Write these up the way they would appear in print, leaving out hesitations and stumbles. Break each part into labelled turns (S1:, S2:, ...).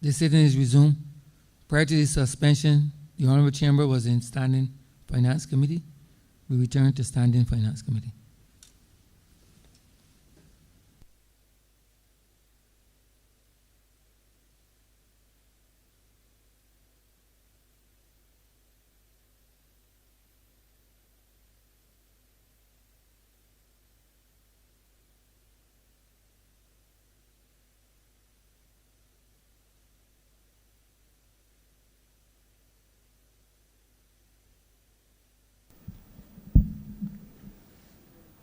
S1: The sitting is resumed. Prior to the suspension, the Honourable Chamber was in Standing Finance Committee. We return to Standing Finance Committee.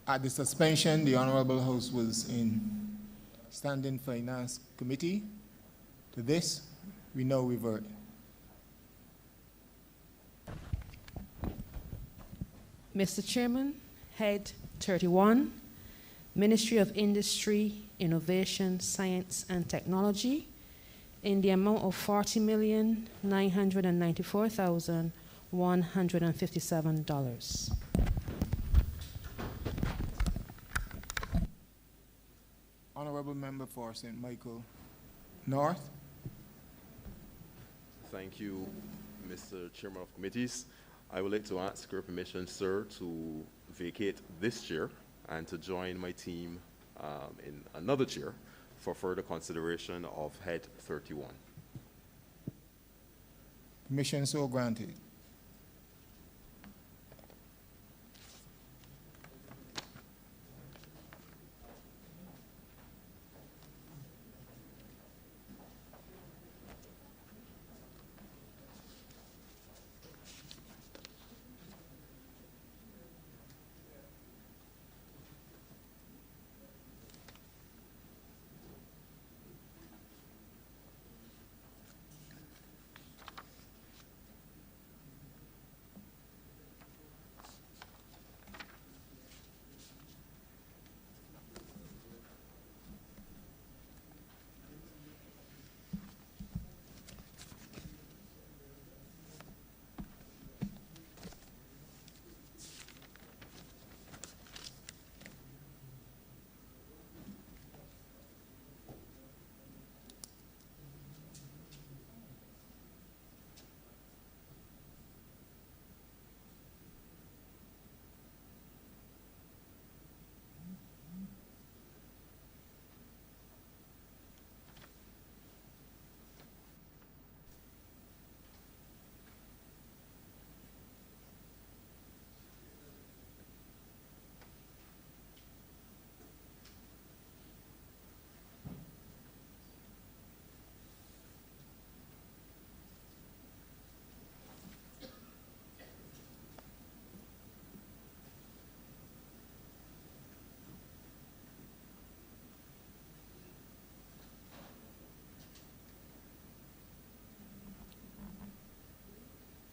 S2: At the suspension, the Honourable House was in Standing Finance Committee. To this, we now revert.
S3: Mr. Chairman, Head 31, Ministry of Industry, Innovation, Science and Technology, in the amount of $40,994,157.
S2: Honourable Member for St. Michael North.
S4: Thank you, Mr. Chairman of Committees. I would like to ask your permission, sir, to vacate this chair and to join my team in another chair for further consideration of Head 31.
S2: Permission so granted.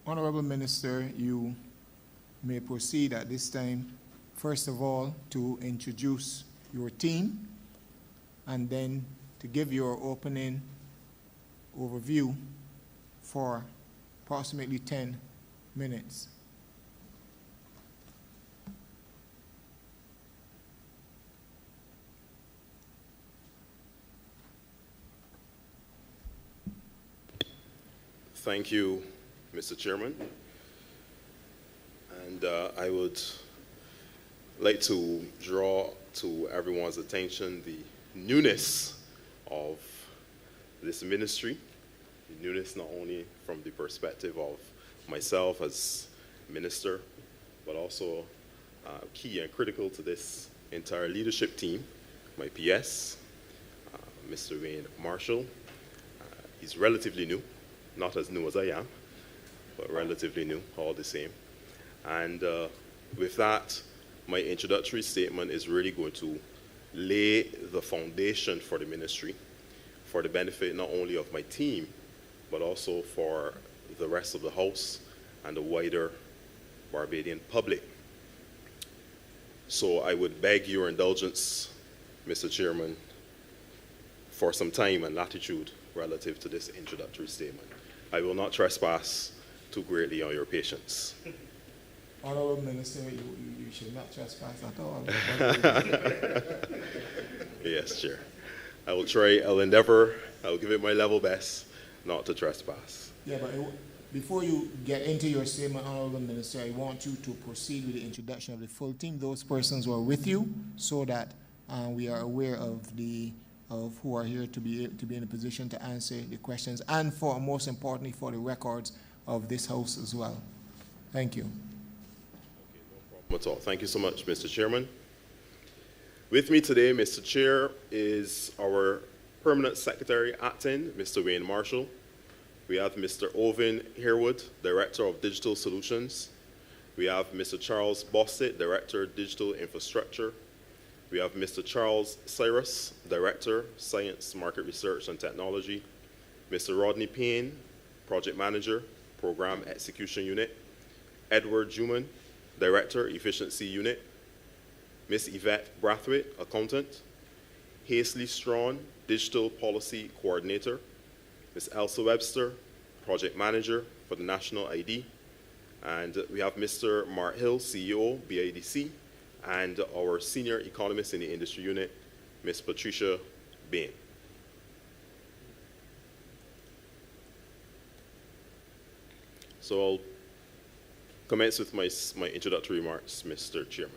S2: Honourable Minister, you may proceed at this time, first of all, to introduce your team and then to give your opening overview for approximately 10 minutes.
S4: Thank you, Mr. Chairman. And I would like to draw to everyone's attention the newness of this ministry, the newness not only from the perspective of myself as minister, but also key and critical to this entire leadership team, my PS, Mr. Wayne Marshall. He's relatively new, not as new as I am, but relatively new, all the same. And with that, my introductory statement is really going to lay the foundation for the ministry, for the benefit not only of my team, but also for the rest of the House and the wider Barbadian public. So I would beg your indulgence, Mr. Chairman, for some time and latitude relative to this introductory statement. I will not trespass too greatly on your patience.
S2: Honourable Minister, you should not trespass at all.
S4: Yes, Chair. I will try, I'll endeavor, I'll give it my level best not to trespass.
S2: Yeah, but before you get into your statement, Honourable Minister, I want you to proceed with the introduction of the full team, those persons who are with you, so that we are aware of who are here to be in a position to answer the questions, and for most importantly for the records of this House as well. Thank you.
S4: Okay, no problem at all. Thank you so much, Mr. Chairman. With me today, Mr. Chair, is our Permanent Secretary Acting, Mr. Wayne Marshall. We have Mr. Owen Harewood, Director of Digital Solutions. We have Mr. Charles Bossett, Director, Digital Infrastructure. We have Mr. Charles Cyrus, Director, Science, Market Research and Technology. Mr. Rodney Payne, Project Manager, Program Execution Unit. Edward Juman, Director, Efficiency Unit. Ms. Yvette Brathwaite, Accountant. Hazley Strawn, Digital Policy Coordinator. Ms. Elsa Webster, Project Manager for the National ID. And we have Mr. Mark Hill, CEO, BIDC, and our Senior Economist in the Industry Unit, Ms. Patricia Bain. So I'll commence with my introductory remarks, Mr. Chairman.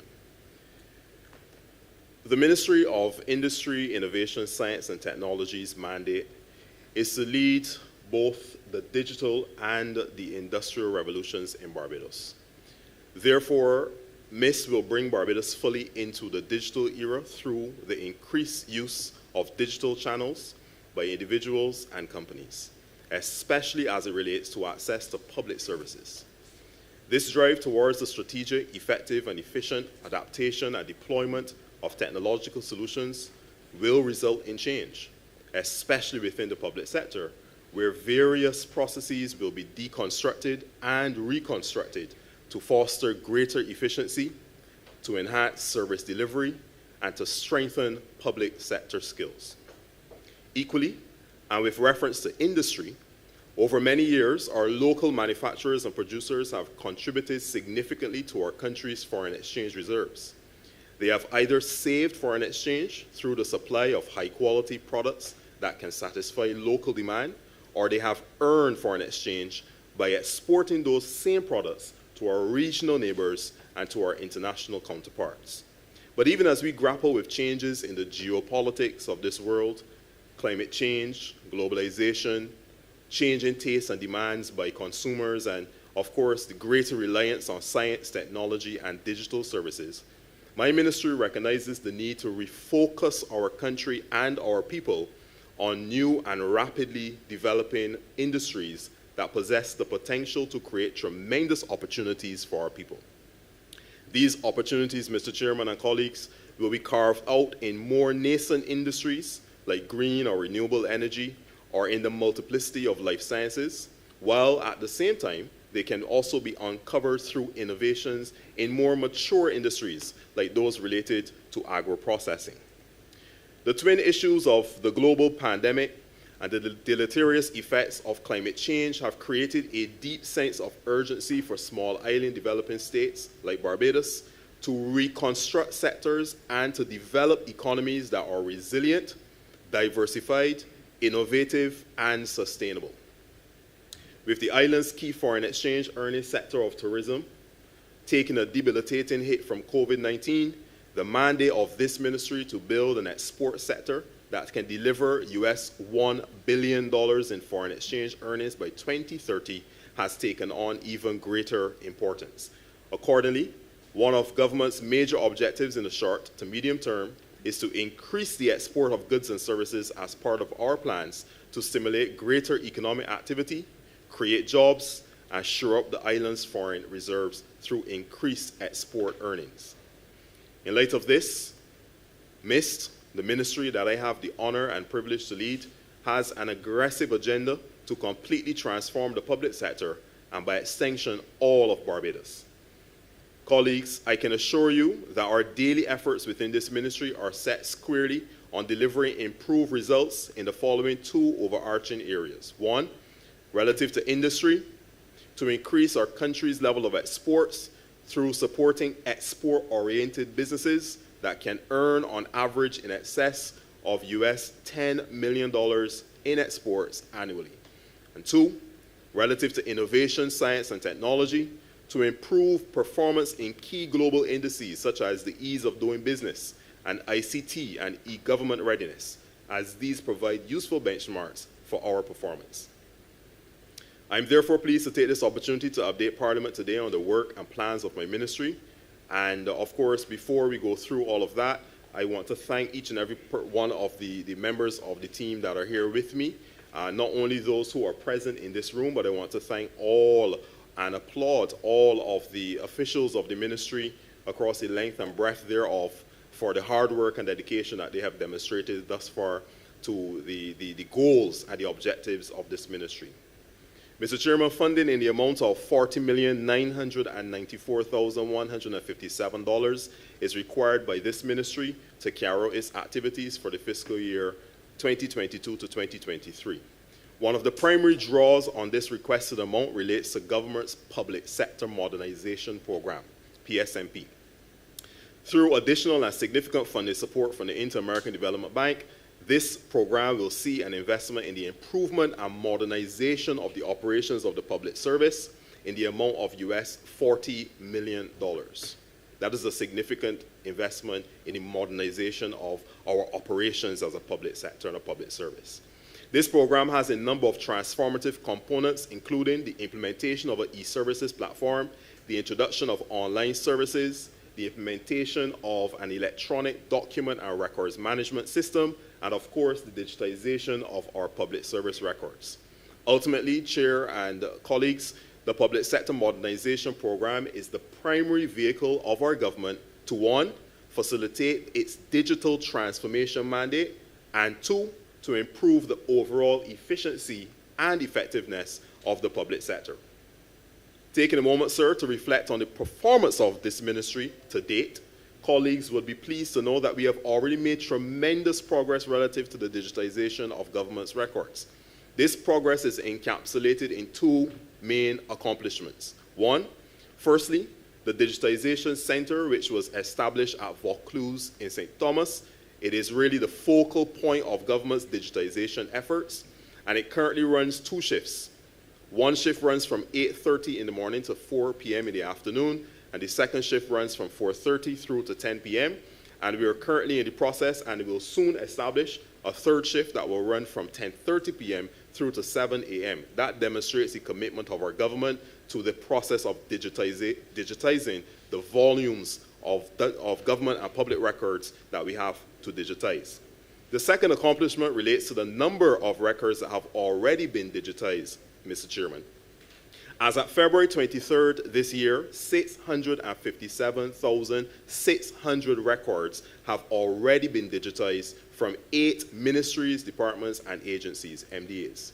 S4: The Ministry of Industry, Innovation, Science and Technology's mandate is to lead both the digital and the industrial revolutions in Barbados. Therefore, MIST will bring Barbados fully into the digital era through the increased use of digital channels by individuals and companies, especially as it relates to access to public services. This drive towards the strategic, effective, and efficient adaptation and deployment of technological solutions will result in change, especially within the public sector, where various processes will be deconstructed and reconstructed to foster greater efficiency, to enhance service delivery, and to strengthen public sector skills. Equally, and with reference to industry, over many years, our local manufacturers and producers have contributed significantly to our country's foreign exchange reserves. They have either saved foreign exchange through the supply of high-quality products that can satisfy local demand, or they have earned foreign exchange by exporting those same products to our regional neighbors and to our international counterparts. But even as we grapple with changes in the geopolitics of this world, climate change, globalization, changing tastes and demands by consumers, and of course, the greater reliance on science, technology, and digital services, my ministry recognizes the need to refocus our country and our people on new and rapidly developing industries that possess the potential to create tremendous opportunities for our people. These opportunities, Mr. Chairman and colleagues, will be carved out in more nascent industries like green or renewable energy, or in the multiplicity of life sciences, while at the same time, they can also be uncovered through innovations in more mature industries like those related to agro-processing. The twin issues of the global pandemic and the deleterious effects of climate change have created a deep sense of urgency for small island developing states like Barbados to reconstruct sectors and to develop economies that are resilient, diversified, innovative, and sustainable. With the island's key foreign exchange earning sector of tourism taking a debilitating hit from COVID-19, the mandate of this ministry to build an export sector that can deliver US $1 billion in foreign exchange earnings by 2030 has taken on even greater importance. Accordingly, one of government's major objectives in the short to medium term is to increase the export of goods and services as part of our plans to stimulate greater economic activity, create jobs, and shore up the island's foreign reserves through increased export earnings. In light of this, MIST, the ministry that I have the honor and privilege to lead, has an aggressive agenda to completely transform the public sector and by extension, all of Barbados. Colleagues, I can assure you that our daily efforts within this ministry are set squarely on delivering improved results in the following two overarching areas. One, relative to industry, to increase our country's level of exports through supporting export-oriented businesses that can earn on average in excess of US $10 million in exports annually. And 2, relative to innovation, science, and technology, to improve performance in key global indices such as the ease of doing business and ICT and e-government readiness, as these provide useful benchmarks for our performance. I'm therefore pleased to take this opportunity to update Parliament today on the work and plans of my ministry. And of course, before we go through all of that, I want to thank each and every one of the members of the team that are here with me, not only those who are present in this room, but I want to thank all and applaud all of the officials of the ministry across the length and breadth thereof for the hard work and dedication that they have demonstrated thus far to the goals and the objectives of this ministry. Mr. Chairman, funding in the amount of $40,994,157 is required by this ministry to carry out its activities for the fiscal year 2022 to 2023. One of the primary draws on this requested amount relates to government's Public Sector Modernization Program, PSMP. Through additional and significant funding support from the Inter-American Development Bank, this program will see an investment in the improvement and modernization of the operations of the public service in the amount of US $40 million. That is a significant investment in the modernization of our operations as a public sector and a public service. This program has a number of transformative components, including the implementation of an e-services platform, the introduction of online services, the implementation of an electronic document and records management system, and of course, the digitization of our public service records. Ultimately, Chair and colleagues, the Public Sector Modernization Program is the primary vehicle of our government to, 1, facilitate its digital transformation mandate, and 2, to improve the overall efficiency and effectiveness of the public sector. Taking a moment, sir, to reflect on the performance of this ministry to date, colleagues would be pleased to know that we have already made tremendous progress relative to the digitization of government's records. This progress is encapsulated in 2 main accomplishments. 1, firstly, the Digitization Center, which was established at Vaucluse in St. Thomas. It is really the focal point of government's digitization efforts, and it currently runs 2 shifts. One shift runs from 8:30 in the morning to 4 p.m. in the afternoon, and the second shift runs from 4:30 through to 10 p.m. And we are currently in the process, and we will soon establish a 3rd shift that will run from 10:30 p.m. through to 7 a.m. That demonstrates the commitment of our government to the process of digitizing the volumes of government and public records that we have to digitize. The second accomplishment relates to the number of records that have already been digitized, Mr. Chairman. As at February 23rd this year, 657,600 records have already been digitized from 8 ministries, departments, and agencies, MDAs.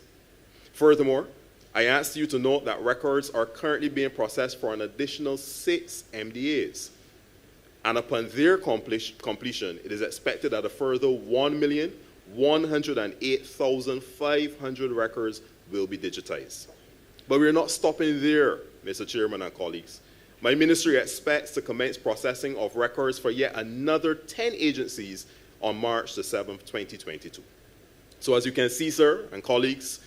S4: Furthermore, I ask you to note that records are currently being processed for an additional 6 MDAs. And upon their completion, it is expected that a further 1,108,500 records will be digitized. But we're not stopping there, Mr. Chairman and colleagues. My ministry expects to commence processing of records for yet another 10 agencies on March the 7th, 2022. So as you can see, sir and colleagues,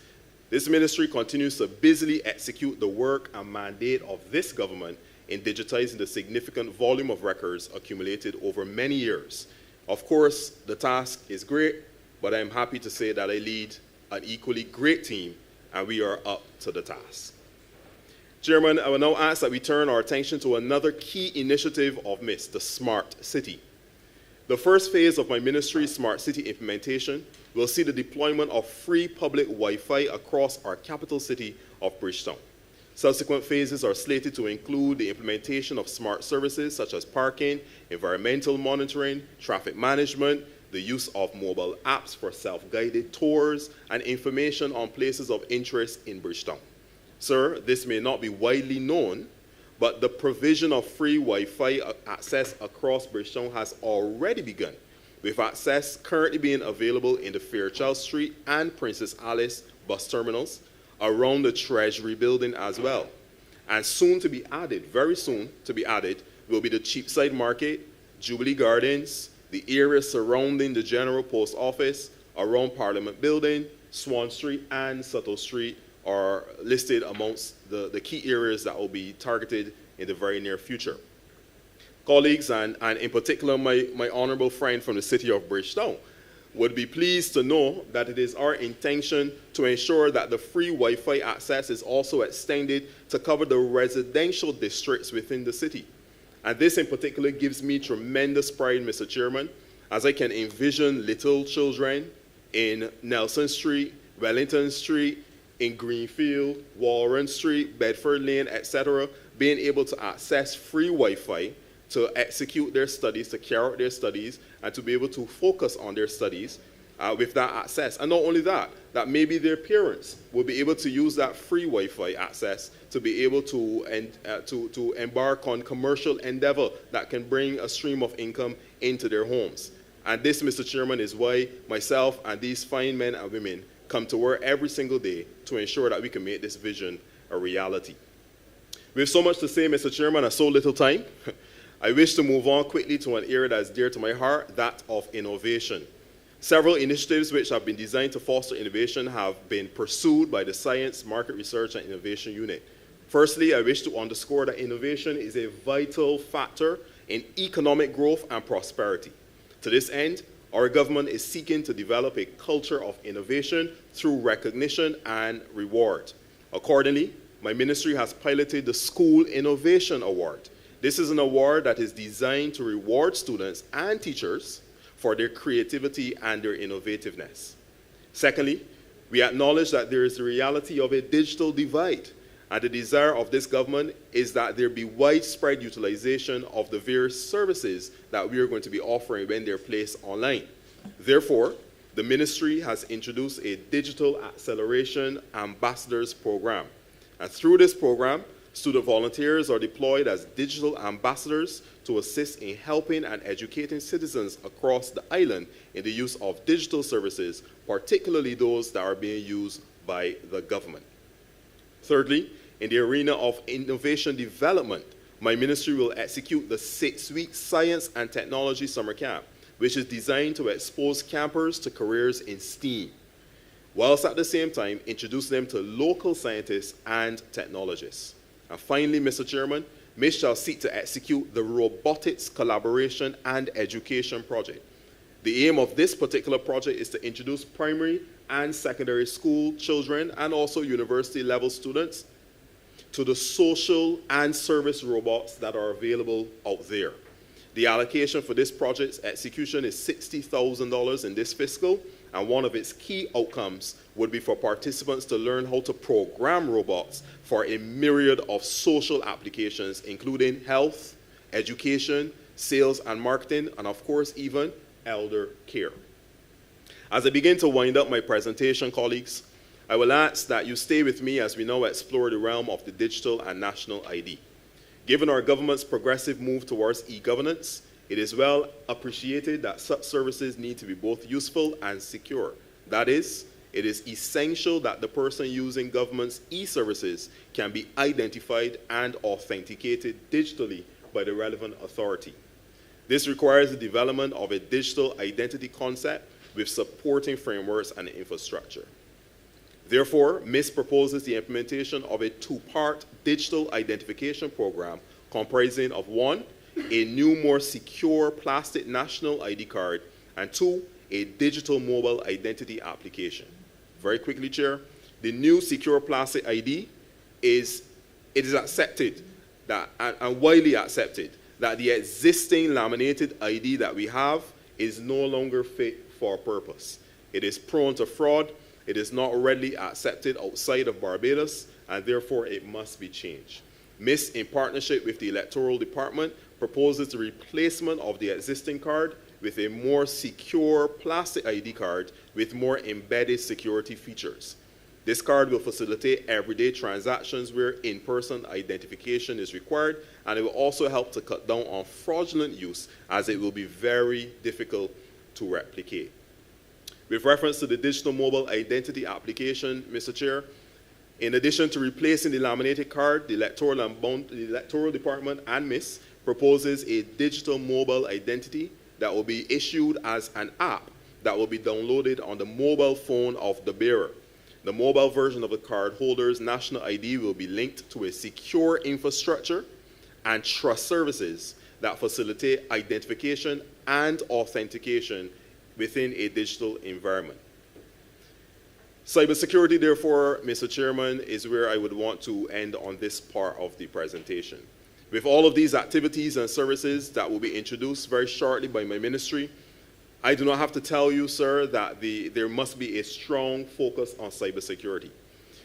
S4: this ministry continues to busily execute the work and mandate of this government in digitizing the significant volume of records accumulated over many years. Of course, the task is great, but I'm happy to say that I lead an equally great team, and we are up to the task. Chairman, I will now ask that we turn our attention to another key initiative of MIST, the Smart City. The first phase of my ministry's Smart City implementation will see the deployment of free public Wi-Fi across our capital city of Bridgetown. Subsequent phases are slated to include the implementation of smart services such as parking, environmental monitoring, traffic management, the use of mobile apps for self-guided tours, and information on places of interest in Bridgetown. Sir, this may not be widely known, but the provision of free Wi-Fi access across Bridgetown has already begun, with access currently being available in the Fairchild Street and Princess Alice bus terminals, around the Treasury building as well. And soon to be added, very soon to be added, will be the Cheapside Market, Jubilee Gardens, the area surrounding the General Post Office, around Parliament Building, Swan Street, and Suttle Street, are listed amongst the key areas that will be targeted in the very near future. Colleagues, and in particular my honourable friend from the city of Bridgetown, would be pleased to know that it is our intention to ensure that the free Wi-Fi access is also extended to cover the residential districts within the city. And this in particular gives me tremendous pride, Mr. Chairman, as I can envision little children in Nelson Street, Wellington Street, in Greenfield, Warren Street, Bedford Lane, etc., being able to access free Wi-Fi to execute their studies, to carry out their studies, and to be able to focus on their studies with that access. And not only that, that maybe their parents will be able to use that free Wi-Fi access to be able to embark on commercial endeavor that can bring a stream of income into their homes. And this, Mr. Chairman, is why myself and these fine men and women come to work every single day to ensure that we can make this vision a reality. We have so much to say, Mr. Chairman, and so little time. I wish to move on quickly to an area that is dear to my heart, that of innovation. Several initiatives which have been designed to foster innovation have been pursued by the Science, Market Research and Innovation Unit. Firstly, I wish to underscore that innovation is a vital factor in economic growth and prosperity. To this end, our government is seeking to develop a culture of innovation through recognition and reward. Accordingly, my ministry has piloted the School Innovation Award. This is an award that is designed to reward students and teachers for their creativity and their innovativeness. Secondly, we acknowledge that there is the reality of a digital divide, and the desire of this government is that there be widespread utilization of the various services that we are going to be offering when they're placed online. Therefore, the ministry has introduced a Digital Acceleration Ambassadors Program. And through this program, student volunteers are deployed as digital ambassadors to assist in helping and educating citizens across the island in the use of digital services, particularly those that are being used by the government. Thirdly, in the arena of innovation development, my ministry will execute the 6-week Science and Technology Summer Camp, which is designed to expose campers to careers in STEAM, whilst at the same time introduce them to local scientists and technologists. And finally, Mr. Chairman, MIS shall seek to execute the Robotics Collaboration and Education Project. The aim of this particular project is to introduce primary and secondary school children and also university level students to the social and service robots that are available out there. The allocation for this project's execution is $60,000 in this fiscal, and one of its key outcomes would be for participants to learn how to program robots for a myriad of social applications, including health, education, sales and marketing, and of course, even elder care. As I begin to wind up my presentation, colleagues, I will ask that you stay with me as we now explore the realm of the digital and national ID. Given our government's progressive move towards e-governance, it is well appreciated that such services need to be both useful and secure. That is, it is essential that the person using government's e-services can be identified and authenticated digitally by the relevant authority. This requires the development of a digital identity concept with supporting frameworks and infrastructure. Therefore, MIS proposes the implementation of a 2-part digital identification program comprising of 1, a new, more secure plastic national ID card, and 2, a digital mobile identity application. Very quickly, Chair, the new secure plastic ID is accepted that, and widely accepted that the existing laminated ID that we have is no longer fit for purpose. It is prone to fraud. It is not readily accepted outside of Barbados, and therefore it must be changed. MIS, in partnership with the Electoral Department, proposes the replacement of the existing card with a more secure plastic ID card with more embedded security features. This card will facilitate everyday transactions where in-person identification is required, and it will also help to cut down on fraudulent use, as it will be very difficult to replicate. With reference to the digital mobile identity application, Mr. Chair, in addition to replacing the laminated card, the Electoral Department and MIS proposes a digital mobile identity that will be issued as an app that will be downloaded on the mobile phone of the bearer. The mobile version of the cardholder's national ID will be linked to a secure infrastructure and trust services that facilitate identification and authentication within a digital environment. Cybersecurity, therefore, Mr. Chairman, is where I would want to end on this part of the presentation. With all of these activities and services that will be introduced very shortly by my ministry, I do not have to tell you, sir, that there must be a strong focus on cybersecurity.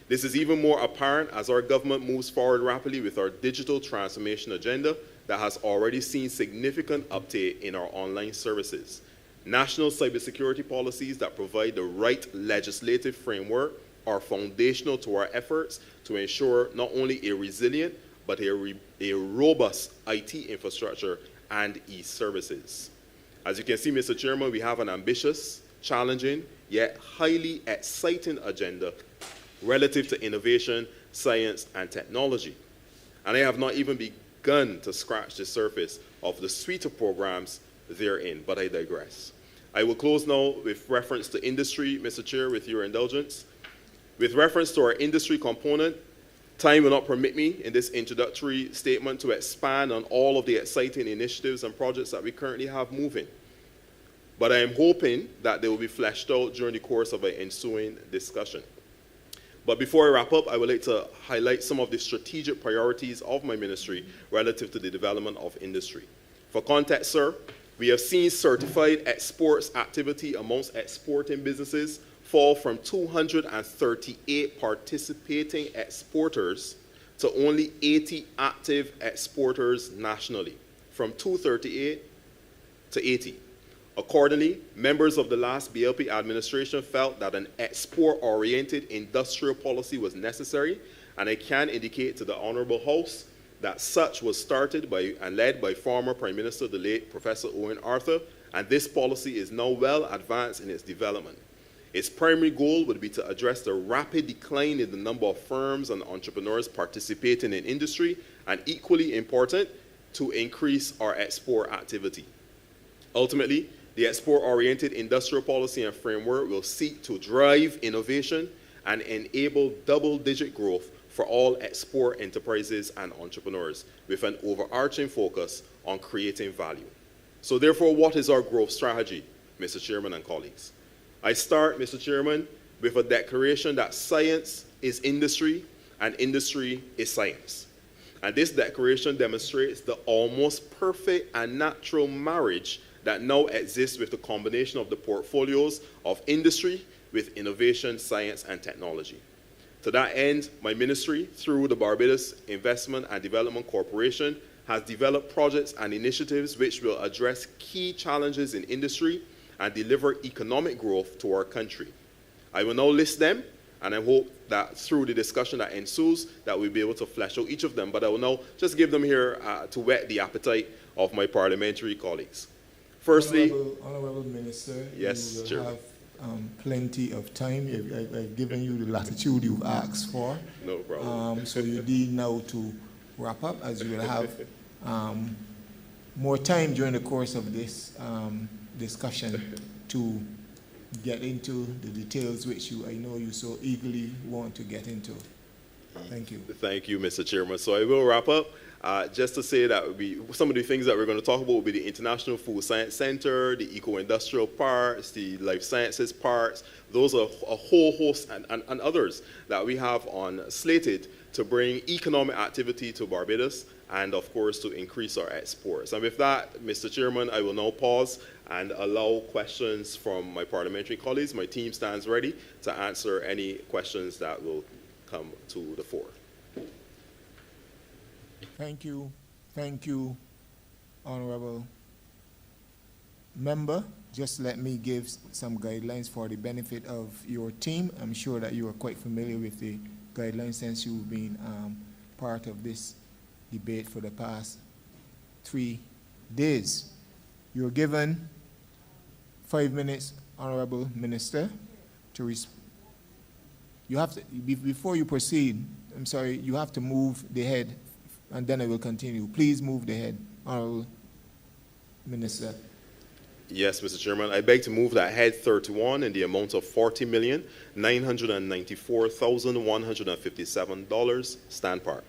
S4: This is even more apparent as our government moves forward rapidly with our digital transformation agenda that has already seen significant uptake in our online services. National cybersecurity policies that provide the right legislative framework are foundational to our efforts to ensure not only a resilient, but a robust IT infrastructure and e-services. As you can see, Mr. Chairman, we have an ambitious, challenging, yet highly exciting agenda relative to innovation, science, and technology. And I have not even begun to scratch the surface of the suite of programs therein, but I digress. I will close now with reference to industry, Mr. Chair, with your indulgence. With reference to our industry component, time will not permit me in this introductory statement to expand on all of the exciting initiatives and projects that we currently have moving. But I am hoping that they will be fleshed out during the course of an ensuing discussion. But before I wrap up, I would like to highlight some of the strategic priorities of my ministry relative to the development of industry. For context, sir, we have seen certified exports activity amongst exporting businesses fall from 238 participating exporters to only 80 active exporters nationally, from 238 to 80. Accordingly, members of the last BLP administration felt that an export-oriented industrial policy was necessary, and I can indicate to the Honourable House that such was started by and led by former Prime Minister, the late Professor Owen Arthur, and this policy is now well advanced in its development. Its primary goal would be to address the rapid decline in the number of firms and entrepreneurs participating in industry, and equally important, to increase our export activity. Ultimately, the export-oriented industrial policy and framework will seek to drive innovation and enable double-digit growth for all export enterprises and entrepreneurs, with an overarching focus on creating value. So therefore, what is our growth strategy, Mr. Chairman and colleagues? I start, Mr. Chairman, with a declaration that science is industry and industry is science. And this declaration demonstrates the almost perfect and natural marriage that now exists with the combination of the portfolios of industry with innovation, science, and technology. To that end, my ministry, through the Barbados Investment and Development Corporation, has developed projects and initiatives which will address key challenges in industry and deliver economic growth to our country. I will now list them, and I hope that through the discussion that ensues that we'll be able to flesh out each of them, but I will now just give them here to whet the appetite of my parliamentary colleagues. Firstly,
S2: Honourable Minister,
S4: yes,
S2: you will
S4: Chair.
S2: have plenty of time. I've given you the latitude you've asked for.
S4: No problem.
S2: So you need now to wrap up, as you will have more time during the course of this discussion to get into the details which I know you so eagerly want to get into. Thank you.
S4: Thank you, Mr. Chairman. So I will wrap up. Just to say that some of the things that we're going to talk about will be the International Food Science Center, the eco-industrial parts, the life sciences parts. Those are a whole host and others that we have slated to bring economic activity to Barbados and, of course, to increase our exports. And with that, Mr. Chairman, I will now pause and allow questions from my parliamentary colleagues. My team stands ready to answer any questions that will come to the fore.
S2: Thank you, Honourable Member. Just let me give some guidelines for the benefit of your team. I'm sure that you are quite familiar with the guidelines since you've been part of this debate for the past 3 days. You're given 5 minutes, Honourable Minister, to you have to, before you proceed, I'm sorry, you have to move the head, and then I will continue. Please move the head, Honourable Minister.
S4: Yes, Mr. Chairman. I beg to move that head 31 in the amount of $40,994,157 stand part.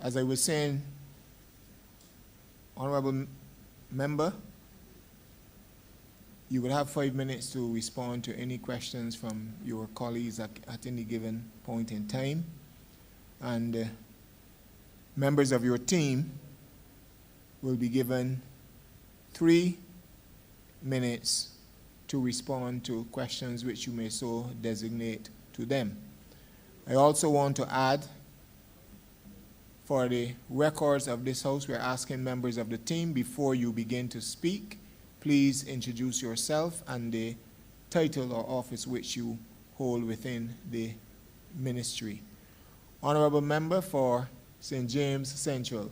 S2: As I was saying, Honourable Member, you will have 5 minutes to respond to any questions from your colleagues at any given point in time. And members of your team will be given 3 minutes to respond to questions which you may so designate to them. I also want to add, for the records of this House, we're asking members of the team, before you begin to speak, please introduce yourself and the title or office which you hold within the ministry. Honourable Member for St. James Central.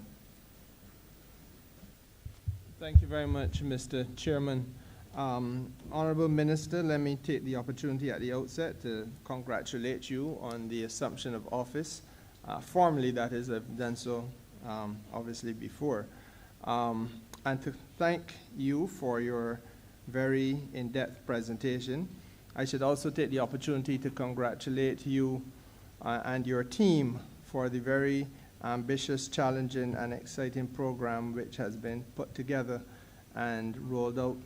S5: Thank you very much, Mr. Chairman. Honourable Minister, let me take the opportunity at the outset to congratulate you on the assumption of office. Formally, that is, I've done so obviously before. And to thank you for your very in-depth presentation. I should also take the opportunity to congratulate you and your team for the very ambitious, challenging, and exciting program which has been put together and rolled out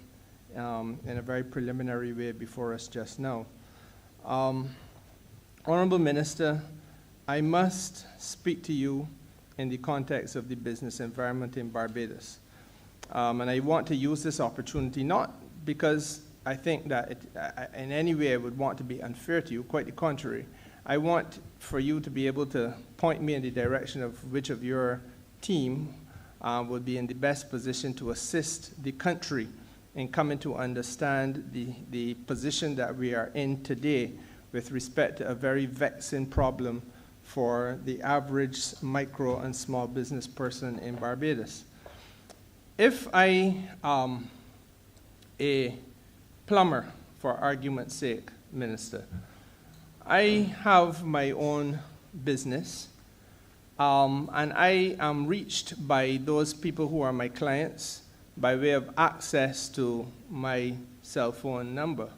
S5: in a very preliminary way before us just now. Honourable Minister, I must speak to you in the context of the business environment in Barbados. And I want to use this opportunity, not because I think that in any way I would want to be unfair to you, quite the contrary. I want for you to be able to point me in the direction of which of your team would be in the best position to assist the country in coming to understand the position that we are in today with respect to a very vexing problem for the average micro and small business person in Barbados. If I am a plumber, for argument's sake, Minister, I have my own business, and I am reached by those people who are my clients by way of access to my cell phone number.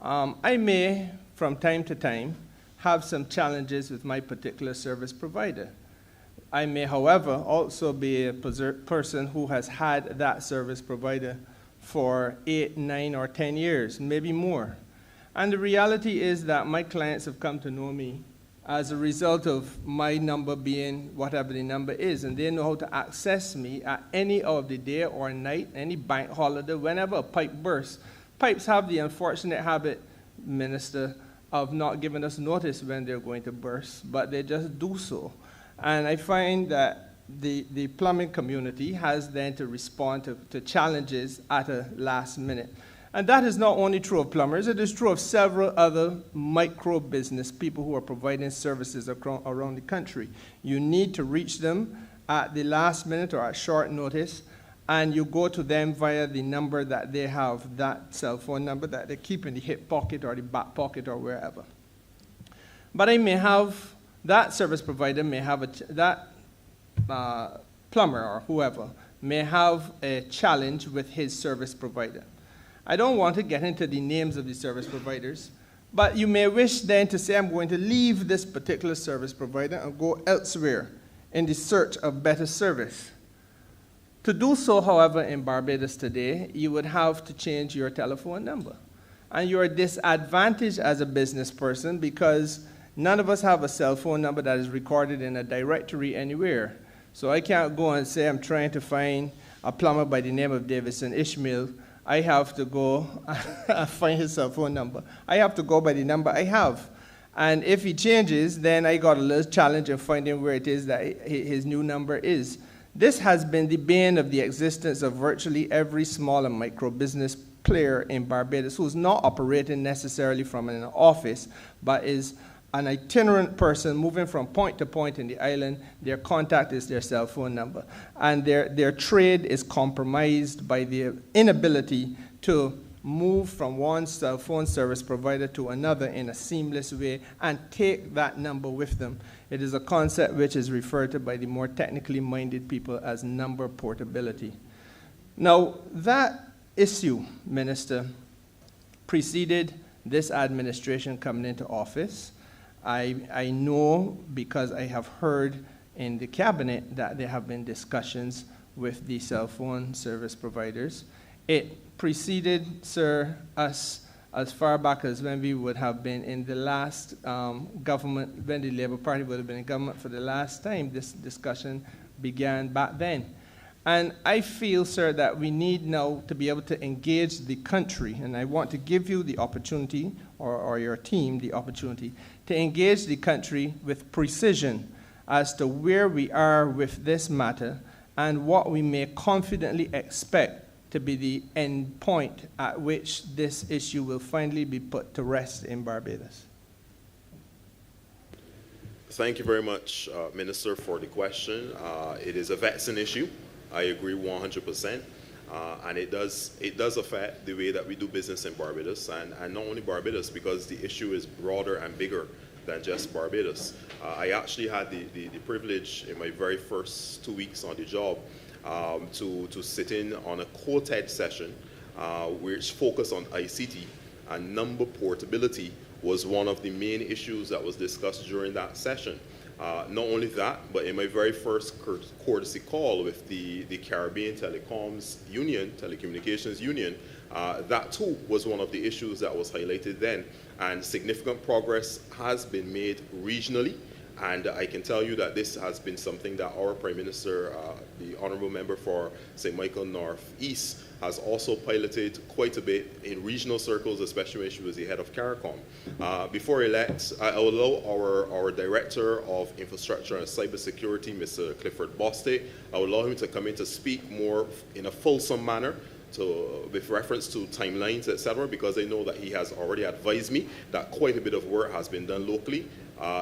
S5: I may, from time to time, have some challenges with my particular service provider. I may, however, also be a person who has had that service provider for 8, 9, or 10 years, maybe more. And the reality is that my clients have come to know me as a result of my number being whatever the number is, and they know how to access me at any hour of the day or night, any bank holiday, whenever a pipe bursts. Pipes have the unfortunate habit, Minister, of not giving us notice when they're going to burst, but they just do so. And I find that the plumbing community has then to respond to challenges at a last minute. And that is not only true of plumbers, it is true of several other micro business people who are providing services around the country. You need to reach them at the last minute or at short notice, and you go to them via the number that they have, that cell phone number that they keep in the hip pocket or the back pocket or wherever. But I may have, that service provider may have, that plumber or whoever may have a challenge with his service provider. I don't want to get into the names of the service providers, but you may wish then to say, I'm going to leave this particular service provider and go elsewhere in the search of better service. To do so, however, in Barbados today, you would have to change your telephone number. And you're disadvantaged as a business person because none of us have a cell phone number that is recorded in a directory anywhere. So I can't go and say I'm trying to find a plumber by the name of Davidson Ishmael. I have to go find his cell phone number. I have to go by the number I have. And if he changes, then I got a little challenge in finding where it is that his new number is. This has been the bane of the existence of virtually every small and micro business player in Barbados who's not operating necessarily from an office, but is an itinerant person moving from point to point in the island. Their contact is their cell phone number. And their trade is compromised by the inability to move from one cell phone service provider to another in a seamless way and take that number with them. It is a concept which is referred to by the more technically minded people as number portability. Now, that issue, Minister, preceded this administration coming into office. I know because I have heard in the cabinet that there have been discussions with the cell phone service providers. It preceded, sir, us as far back as when we would have been in the last government, when the Labour Party would have been in government for the last time. This discussion began back then. And I feel, sir, that we need now to be able to engage the country, and I want to give you the opportunity, or your team the opportunity, to engage the country with precision as to where we are with this matter and what we may confidently expect to be the end point at which this issue will finally be put to rest in Barbados.
S4: Thank you very much, Minister, for the question. It is a vexing issue. I agree 100%. And it does affect the way that we do business in Barbados, and not only Barbados, because the issue is broader and bigger than just Barbados. I actually had the privilege in my very first 2 weeks on the job to sit in on a co-TED session which focused on ICT, and number portability was one of the main issues that was discussed during that session. Not only that, but in my very first courtesy call with the Caribbean Telecommunications Union, that too was one of the issues that was highlighted then. And significant progress has been made regionally. And I can tell you that this has been something that our Prime Minister, the Honourable Member for St. Michael North East, has also piloted quite a bit in regional circles, especially when she was the head of CARICOM. Before I will allow our Director of Infrastructure and Cybersecurity, Mr. Clifford Bostic, I will allow him to come in to speak more in a fulsome manner with reference to timelines, etc., because I know that he has already advised me that quite a bit of work has been done locally.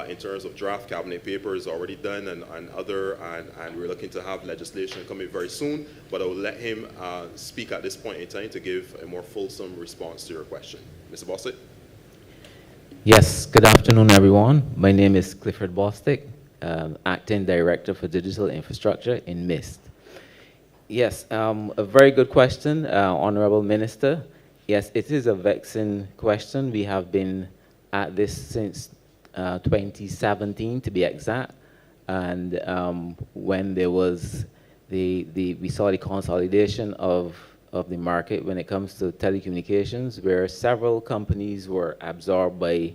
S4: In terms of draft cabinet papers already done and we're looking to have legislation coming very soon, but I will let him speak at this point in time to give a more fulsome response to your question. Mr. Bostic?
S6: Yes, good afternoon, everyone. My name is Clifford Bostic, Acting Director for Digital Infrastructure in MIST. Yes, a very good question, Honourable Minister. Yes, it is a vexing question. We have been at this since 2017 to be exact, and when there was we saw the consolidation of the market when it comes to telecommunications, where several companies were absorbed by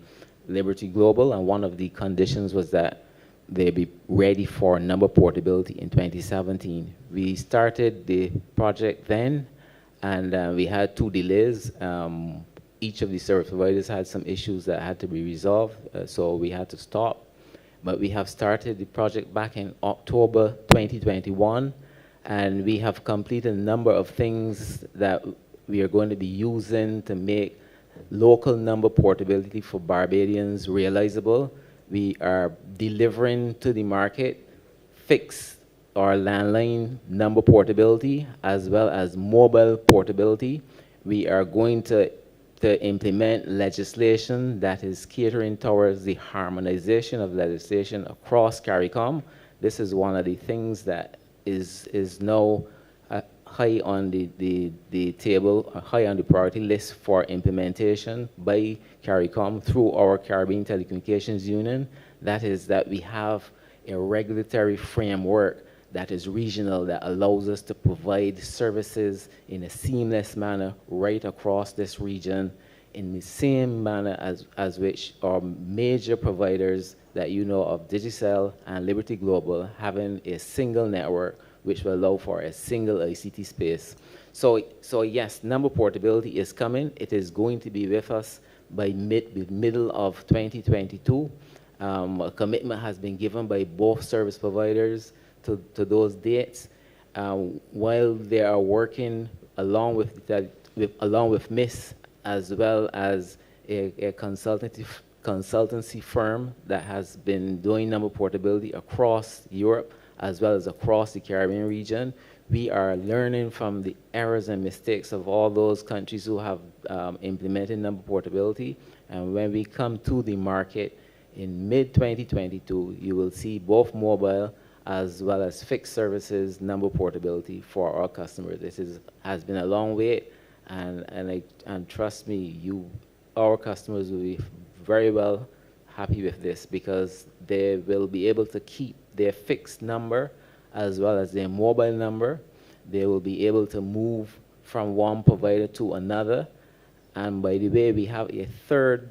S6: Liberty Global, and one of the conditions was that they be ready for number portability in 2017. We started the project then, and we had 2 delays. Each of the service providers had some issues that had to be resolved, so we had to stop. But we have started the project back in October 2021, and we have completed a number of things that we are going to be using to make local number portability for Barbadians realizable. We are delivering to the market fixed or landline number portability as well as mobile portability. We are going to implement legislation that is catering towards the harmonization of legislation across CARICOM. This is one of the things that is now high on the table, high on the priority list for implementation by CARICOM through our Caribbean Telecommunications Union. That is that we have a regulatory framework that is regional, that allows us to provide services in a seamless manner right across this region in the same manner as which our major providers that you know of, Digicel and Liberty Global, having a single network which will allow for a single ICT space. So yes, number portability is coming. It is going to be with us by middle of 2022. A commitment has been given by both service providers to those dates, while they are working along with MIS, as well as a consultancy firm that has been doing number portability across Europe as well as across the Caribbean region. We are learning from the errors and mistakes of all those countries who have implemented number portability, and when we come to the market in mid-2022, you will see both mobile as well as fixed services number portability for our customers. Has been a long wait, and trust me, our customers will be very well happy with this, because they will be able to keep their fixed number as well as their mobile number. They will be able to move from one provider to another. And by the way, we have a third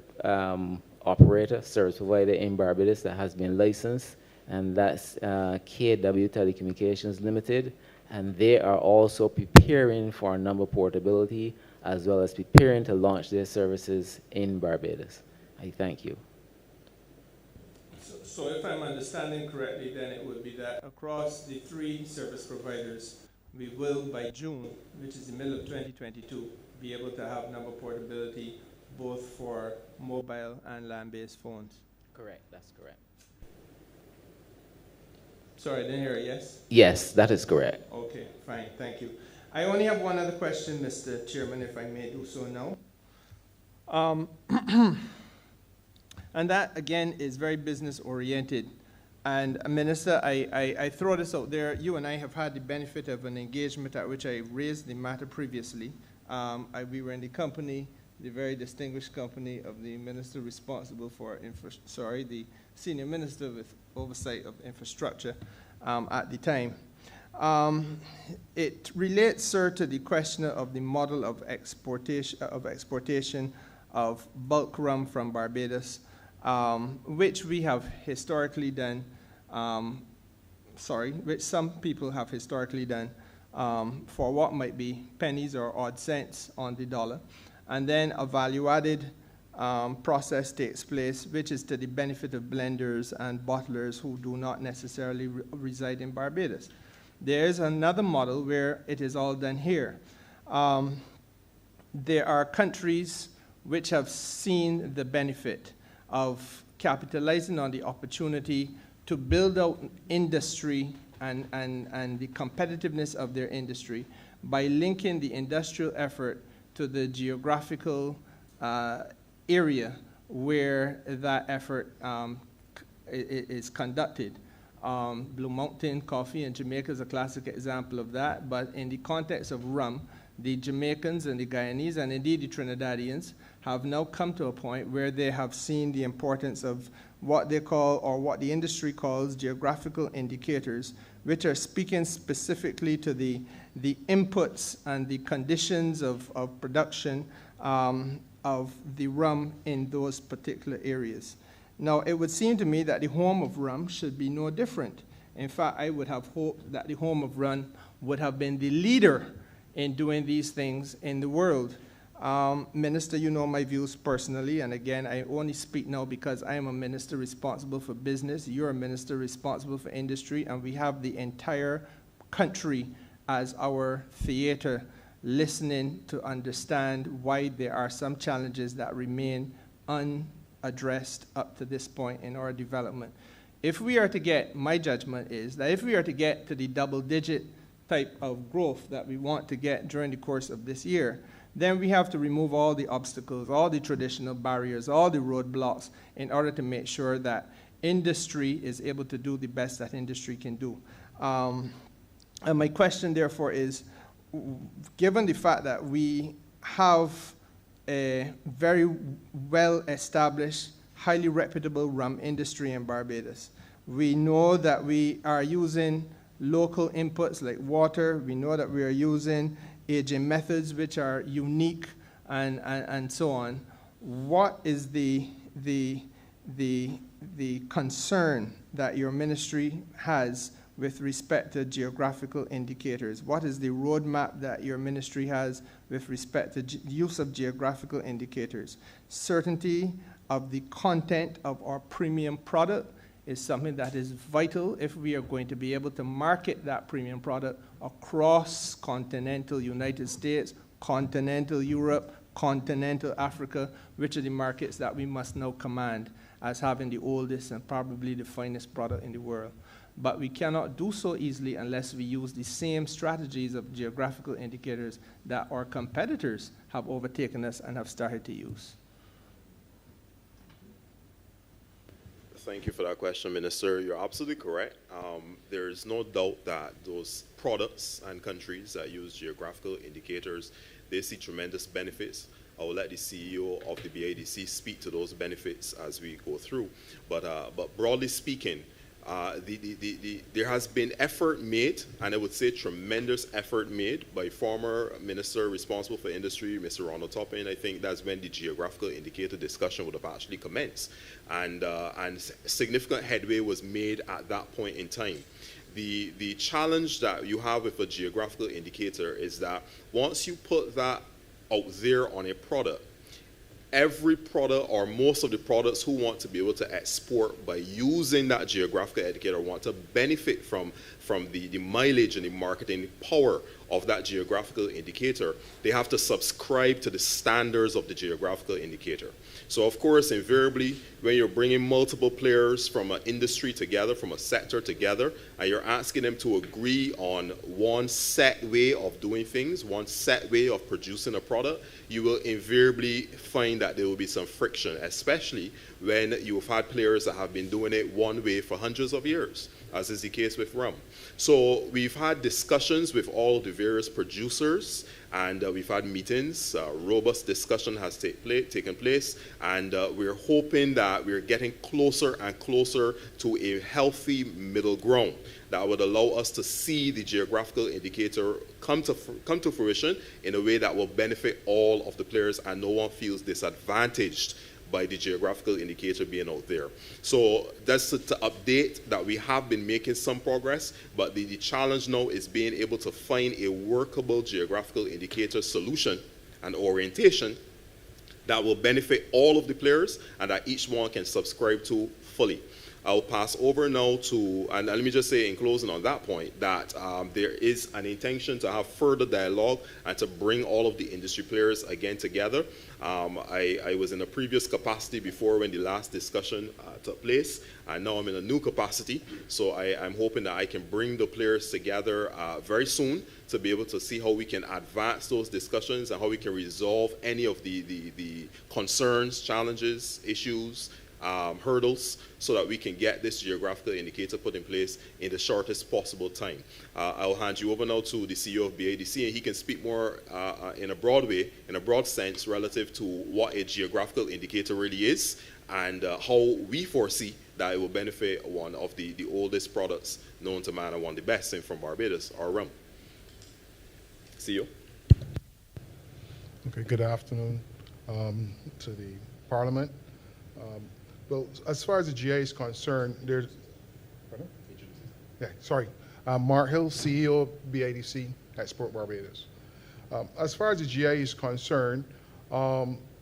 S6: operator, service provider in Barbados that has been licensed, and that's KW Telecommunications Limited. And they are also preparing for number portability, as well as preparing to launch their services in Barbados. I thank you.
S5: So if I'm understanding correctly, then it would be that across the 3 service providers, we will, by June, which is the middle of 2022, be able to have number portability both for mobile and land-based phones.
S6: Correct, that's correct.
S5: Sorry, I didn't hear it, yes?
S6: Yes, that is correct.
S5: Okay, fine, thank you. I only have one other question, Mr. Chairman, if I may do so now. And that, again, is very business-oriented. And, Minister, I throw this out there. You and I have had the benefit of an engagement at which I raised the matter previously. We were in the company, the very distinguished company of the minister responsible for the senior minister with oversight of infrastructure at the time. It relates, sir, to the question of the model of exportation of bulk rum from Barbados, which we have historically done, which some people have historically done for what might be pennies or odd cents on the dollar. And then a value-added process takes place, which is to the benefit of blenders and bottlers who do not necessarily reside in Barbados. There is another model where it is all done here. There are countries which have seen the benefit of capitalizing on the opportunity to build out industry and the competitiveness of their industry by linking the industrial effort to the geographical area where that effort is conducted. Blue Mountain coffee in Jamaica is a classic example of that, but in the context of rum, the Jamaicans and the Guyanese, and indeed the Trinidadians, have now come to a point where they have seen the importance of what they call, or what the industry calls, geographical indicators, which are speaking specifically to the inputs and the conditions of production of the rum in those particular areas. Now, it would seem to me that the home of rum should be no different. In fact, I would have hoped that the home of rum would have been the leader in doing these things in the world. Minister, you know my views personally, and again, I only speak now because I am a minister responsible for business, you're a minister responsible for industry, and we have the entire country as our theater listening to understand why there are some challenges that remain unaddressed up to this point in our development. If we are to get, my judgment is that if we are to get to the double-digit type of growth that we want to get during the course of this year, then we have to remove all the obstacles, all the traditional barriers, all the roadblocks in order to make sure that industry is able to do the best that industry can do. And my question, therefore, is, given the fact that we have a very well-established, highly reputable rum industry in Barbados, we know that we are using local inputs like water, we know that we are using aging methods which are unique and so on. What is the concern that your ministry has with respect to geographical indicators? What is the roadmap that your ministry has with respect to use of geographical indicators? Certainty of the content of our premium product is something that is vital if we are going to be able to market that premium product across continental United States, continental Europe, continental Africa, which are the markets that we must now command as having the oldest and probably the finest product in the world. But we cannot do so easily unless we use the same strategies of geographical indicators that our competitors have overtaken us and have started to use.
S4: Thank you for that question, Minister. You're absolutely correct. There's no doubt that those products and countries that use geographical indicators, they see tremendous benefits. I will let the CEO of the BADC speak to those benefits as we go through. But broadly speaking, there has been effort made, and I would say tremendous effort made by former minister responsible for industry, Mr. Ronald Toppin. I think that's when the geographical indicator discussion would have actually commenced. And significant headway was made at that point in time. The challenge that you have with a geographical indicator is that once you put that out there on a product, every product or most of the products who want to be able to export by using that geographical indicator want to benefit from the mileage and the marketing power of that geographical indicator. They have to subscribe to the standards of the geographical indicator. So of course, invariably, when you're bringing multiple players from an industry together, from a sector together, and you're asking them to agree on one set way of doing things, one set way of producing a product, you will invariably find that there will be some friction, especially when you've had players that have been doing it one way for hundreds of years, as is the case with rum. So we've had discussions with all the various producers, and we've had meetings. Robust discussion has taken place, and we're hoping that we're getting closer and closer to a healthy middle ground that would allow us to see the geographical indicator come to fruition in a way that will benefit all of the players and no one feels disadvantaged by the geographical indicator being out there. So that's to update that we have been making some progress, but the challenge now is being able to find a workable geographical indicator solution and orientation that will benefit all of the players and that each one can subscribe to fully. I'll pass over now to, and let me just say in closing on that point, that there is an intention to have further dialogue and to bring all of the industry players again together. I was in a previous capacity before when the last discussion took place, and now I'm in a new capacity. So I'm hoping that I can bring the players together very soon to be able to see how we can advance those discussions and how we can resolve any of the concerns, challenges, issues, hurdles, so that we can get this geographical indicator put in place in the shortest possible time. I'll hand you over now to the CEO of BADC, and he can speak more in a broad way, in a broad sense, relative to what a geographical indicator really is and how we foresee that it will benefit one of the oldest products known to man and one of the best in from Barbados, our rum. CEO.
S7: Okay, good afternoon to the Parliament. Well, as far as the GA is concerned, there's, pardon? Yeah, sorry. Mark Hill, CEO of BADC Export Barbados. As far as the GA is concerned,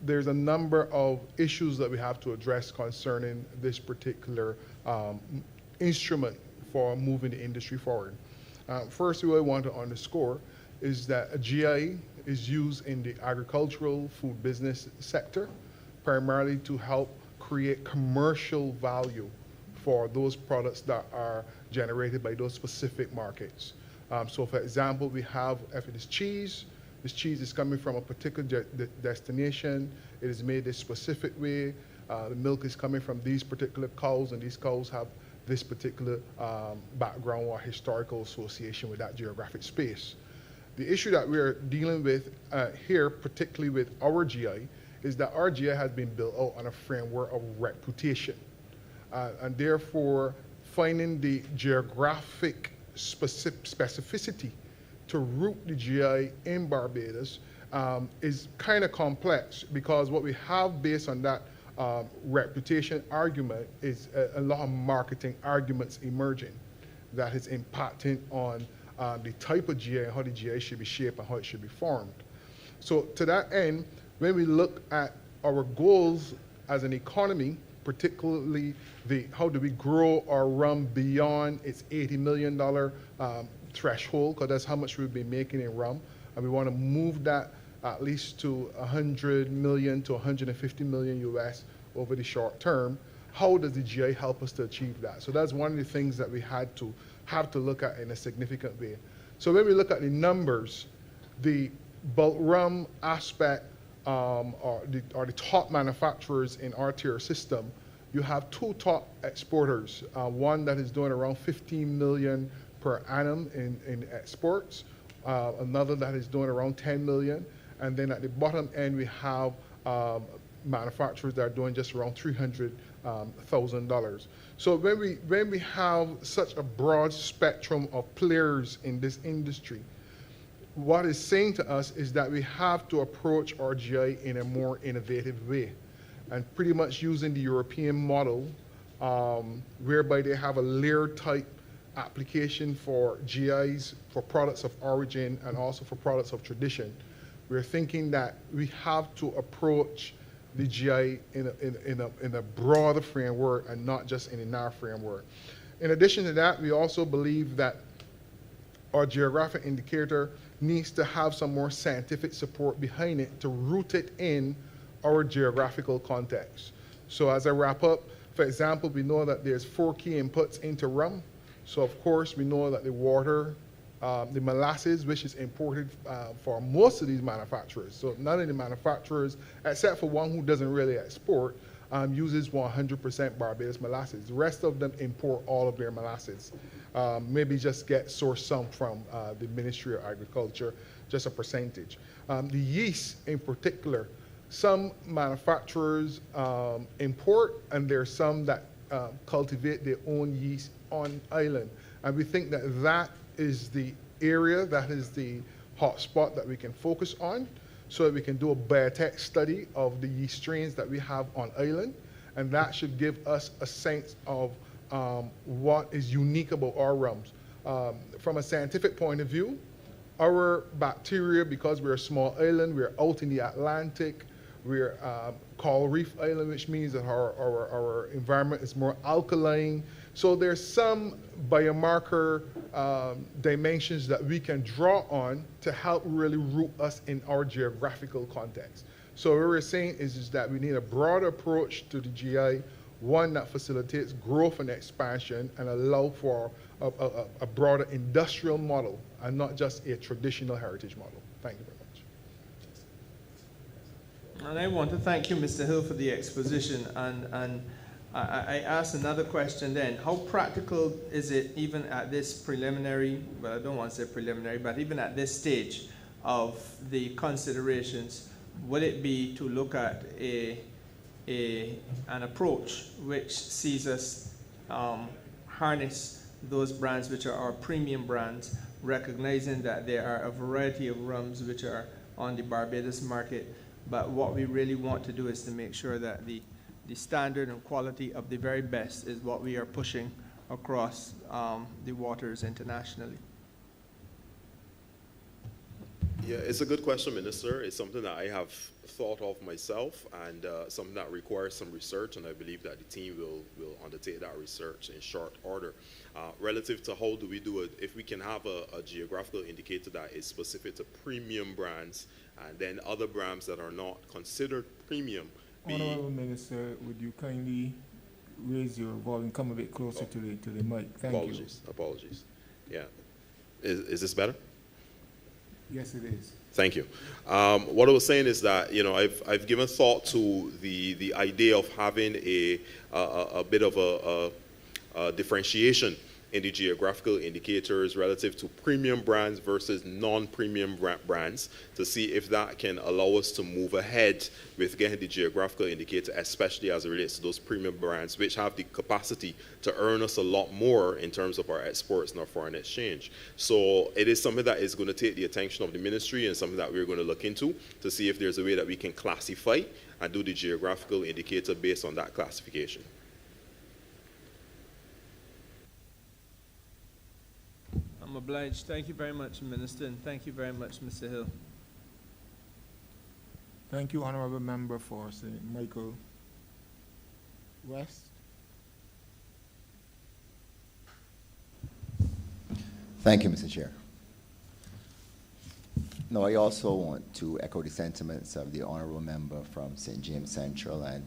S7: there's a number of issues that we have to address concerning this particular instrument for moving the industry forward. First, what I want to underscore is that a GA is used in the agricultural food business sector, primarily to help create commercial value for those products that are generated by those specific markets. So for example, we have, if it is cheese, this cheese is coming from a particular destination, it is made this specific way, the milk is coming from these particular cows, and these cows have this particular background or historical association with that geographic space. The issue that we're dealing with here, particularly with our GI, is that our GI has been built out on a framework of reputation. And therefore, finding the geographic specificity to root the GI in Barbados is kind of complex, because what we have based on that reputation argument is a lot of marketing arguments emerging that is impacting on the type of GI and how the GI should be shaped and how it should be formed. So to that end, when we look at our goals as an economy, particularly how do we grow our rum beyond its $80 million threshold, because that's how much we've been making in rum, and we want to move that at least to 100 million to 150 million US over the short term. How does the GI help us to achieve that? So that's one of the things that we have to look at in a significant way. So when we look at the numbers, the bulk rum aspect, or the top manufacturers in our tier system you have two top exporters, one that is doing around 15 million per annum in exports, another that is doing around 10 million, and then at the bottom end we have manufacturers that are doing just around $300,000. So when we have such a broad spectrum of players in this industry, what it's saying to us is that we have to approach our GI in a more innovative way, and pretty much using the European model, whereby they have a layer type application for GIs, for products of origin, and also for products of tradition. We're thinking that we have to approach the GI in a broader framework and not just in a narrow framework. In addition to that, we also believe that our geographic indicator needs to have some more scientific support behind it to root it in our geographical context. So as I wrap up, for example, we know that there's 4 key inputs into rum. So of course, we know that the water, the molasses, which is imported for most of these manufacturers. So none of the manufacturers, except for one who doesn't really export, uses 100% Barbados molasses. The rest of them import all of their molasses. Maybe just source some from the Ministry of Agriculture, just a percentage. The yeast in particular, some manufacturers import, and there's some that cultivate their own yeast on island. And we think that that is the area, that is the hot spot that we can focus on, so that we can do a biotech study of the yeast strains that we have on island, and that should give us a sense of what is unique about our rums. From a scientific point of view, our bacteria, because we're a small island, we're out in the Atlantic, we're coral reef island, which means that our environment is more alkaline. So there's some biomarker dimensions that we can draw on to help really root us in our geographical context. So what we're saying is that we need a broader approach to the GI, one that facilitates growth and expansion and allow for a broader industrial model and not just a traditional heritage model. Thank you very much.
S5: And I want to thank you, Mr. Hill, for the exposition. And I ask another question then. How practical is it, even at this preliminary, well, I don't want to say preliminary, but even at this stage of the considerations, would it be to look at an approach which sees us harness those brands which are our premium brands, recognizing that there are a variety of rums which are on the Barbados market, but what we really want to do is to make sure that the standard and quality of the very best is what we are pushing across the waters internationally?
S4: Yeah, it's a good question, Minister. It's something that I have thought of myself, and something that requires some research, and I believe that the team will undertake that research in short order. Relative to how do we do it, if we can have a geographical indicator that is specific to premium brands, and then other brands that are not considered premium.
S2: Honourable Minister, would you kindly raise your volume, come a bit closer to the mic? Thank you.
S4: Apologies. Yeah. Is this better?
S2: Yes, it is.
S4: Thank you. What I was saying is that, you know, I've given thought to the idea of having a bit of a differentiation in the geographical indicators relative to premium brands versus non-premium brands, to see if that can allow us to move ahead with getting the geographical indicator, especially as it relates to those premium brands which have the capacity to earn us a lot more in terms of our exports and our foreign exchange. So it is something that is going to take the attention of the ministry, and something that we're going to look into to see if there's a way that we can classify and do the geographical indicator based on that classification.
S5: I'm obliged. Thank you very much, Minister, and thank you very much, Mr. Hill.
S2: Thank you, Honourable Member for St. Michael West.
S8: Thank you, Mr. Chair. No, I also want to echo the sentiments of the Honourable Member from St. James Central and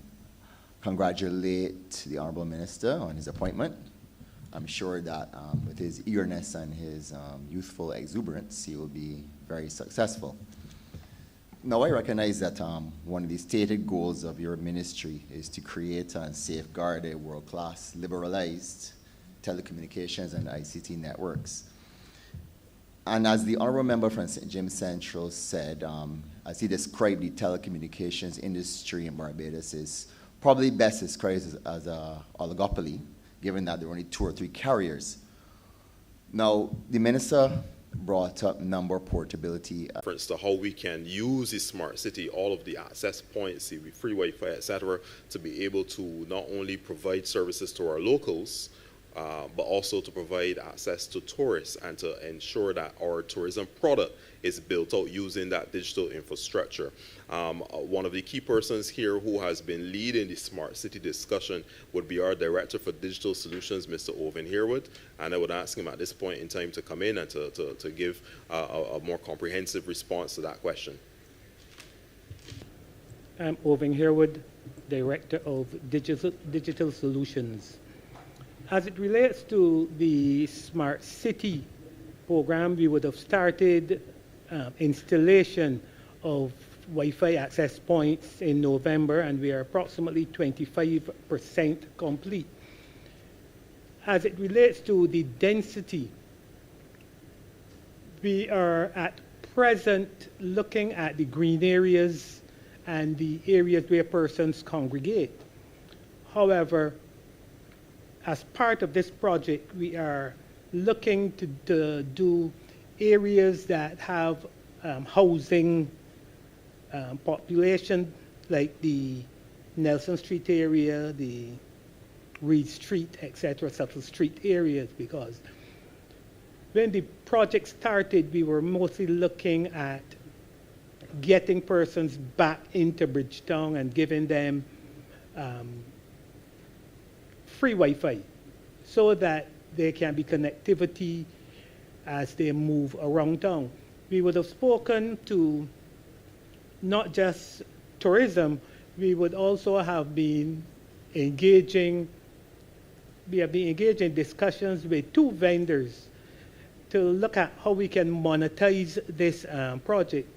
S8: congratulate the Honourable Minister on his appointment. I'm sure that with his eagerness and his youthful exuberance, he will be very successful. Now I recognize that one of the stated goals of your ministry is to create and safeguard a world-class liberalized telecommunications and ICT networks. And as the honorable member from St. James Central said, as he described the telecommunications industry in Barbados is probably best described as an oligopoly, given that there are only 2 or 3 carriers. Now, the minister brought up number portability.
S4: For instance, how we can use the smart city, all of the access points, the free Wi-Fi, etc., to be able to not only provide services to our locals, but also to provide access to tourists and to ensure that our tourism product is built out using that digital infrastructure. One of the key persons here who has been leading the smart city discussion would be our Director for Digital Solutions, Mr. Owen Herwood, and I would ask him at this point in time to come in and to give a more comprehensive response to that question.
S9: I'm Owen Herwood, Director of Digital Solutions. As it relates to the Smart City program, we would have started installation of Wi-Fi access points in November, and we are approximately 25% complete. As it relates to the density, we are at present looking at the green areas and the areas where persons congregate. However, as part of this project, we are looking to do areas that have housing population, like the Nelson Street area, the Reed Street, etc., Subtle Street areas, because when the project started, we were mostly looking at getting persons back into Bridgetown and giving them free Wi-Fi so that there can be connectivity as they move around town. We would have spoken to not just tourism, we would also have been engaging, we have been engaged in discussions with 2 vendors to look at how we can monetize this project.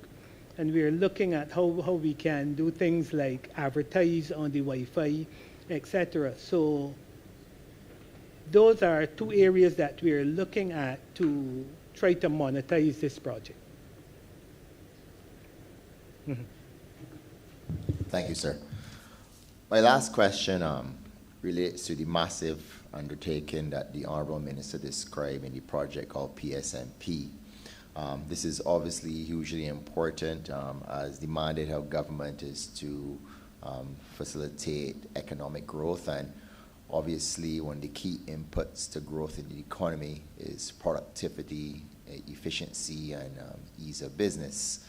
S9: And we're looking at how we can do things like advertise on the Wi-Fi, etc. So those are 2 areas that we're looking at to try to monetize this project.
S8: Thank you, sir. My last question relates to the massive undertaking that the Honourable Minister described in the project called PSMP. This is obviously hugely important as the mandate of government is to facilitate economic growth, and obviously one of the key inputs to growth in the economy is productivity, efficiency, and ease of business.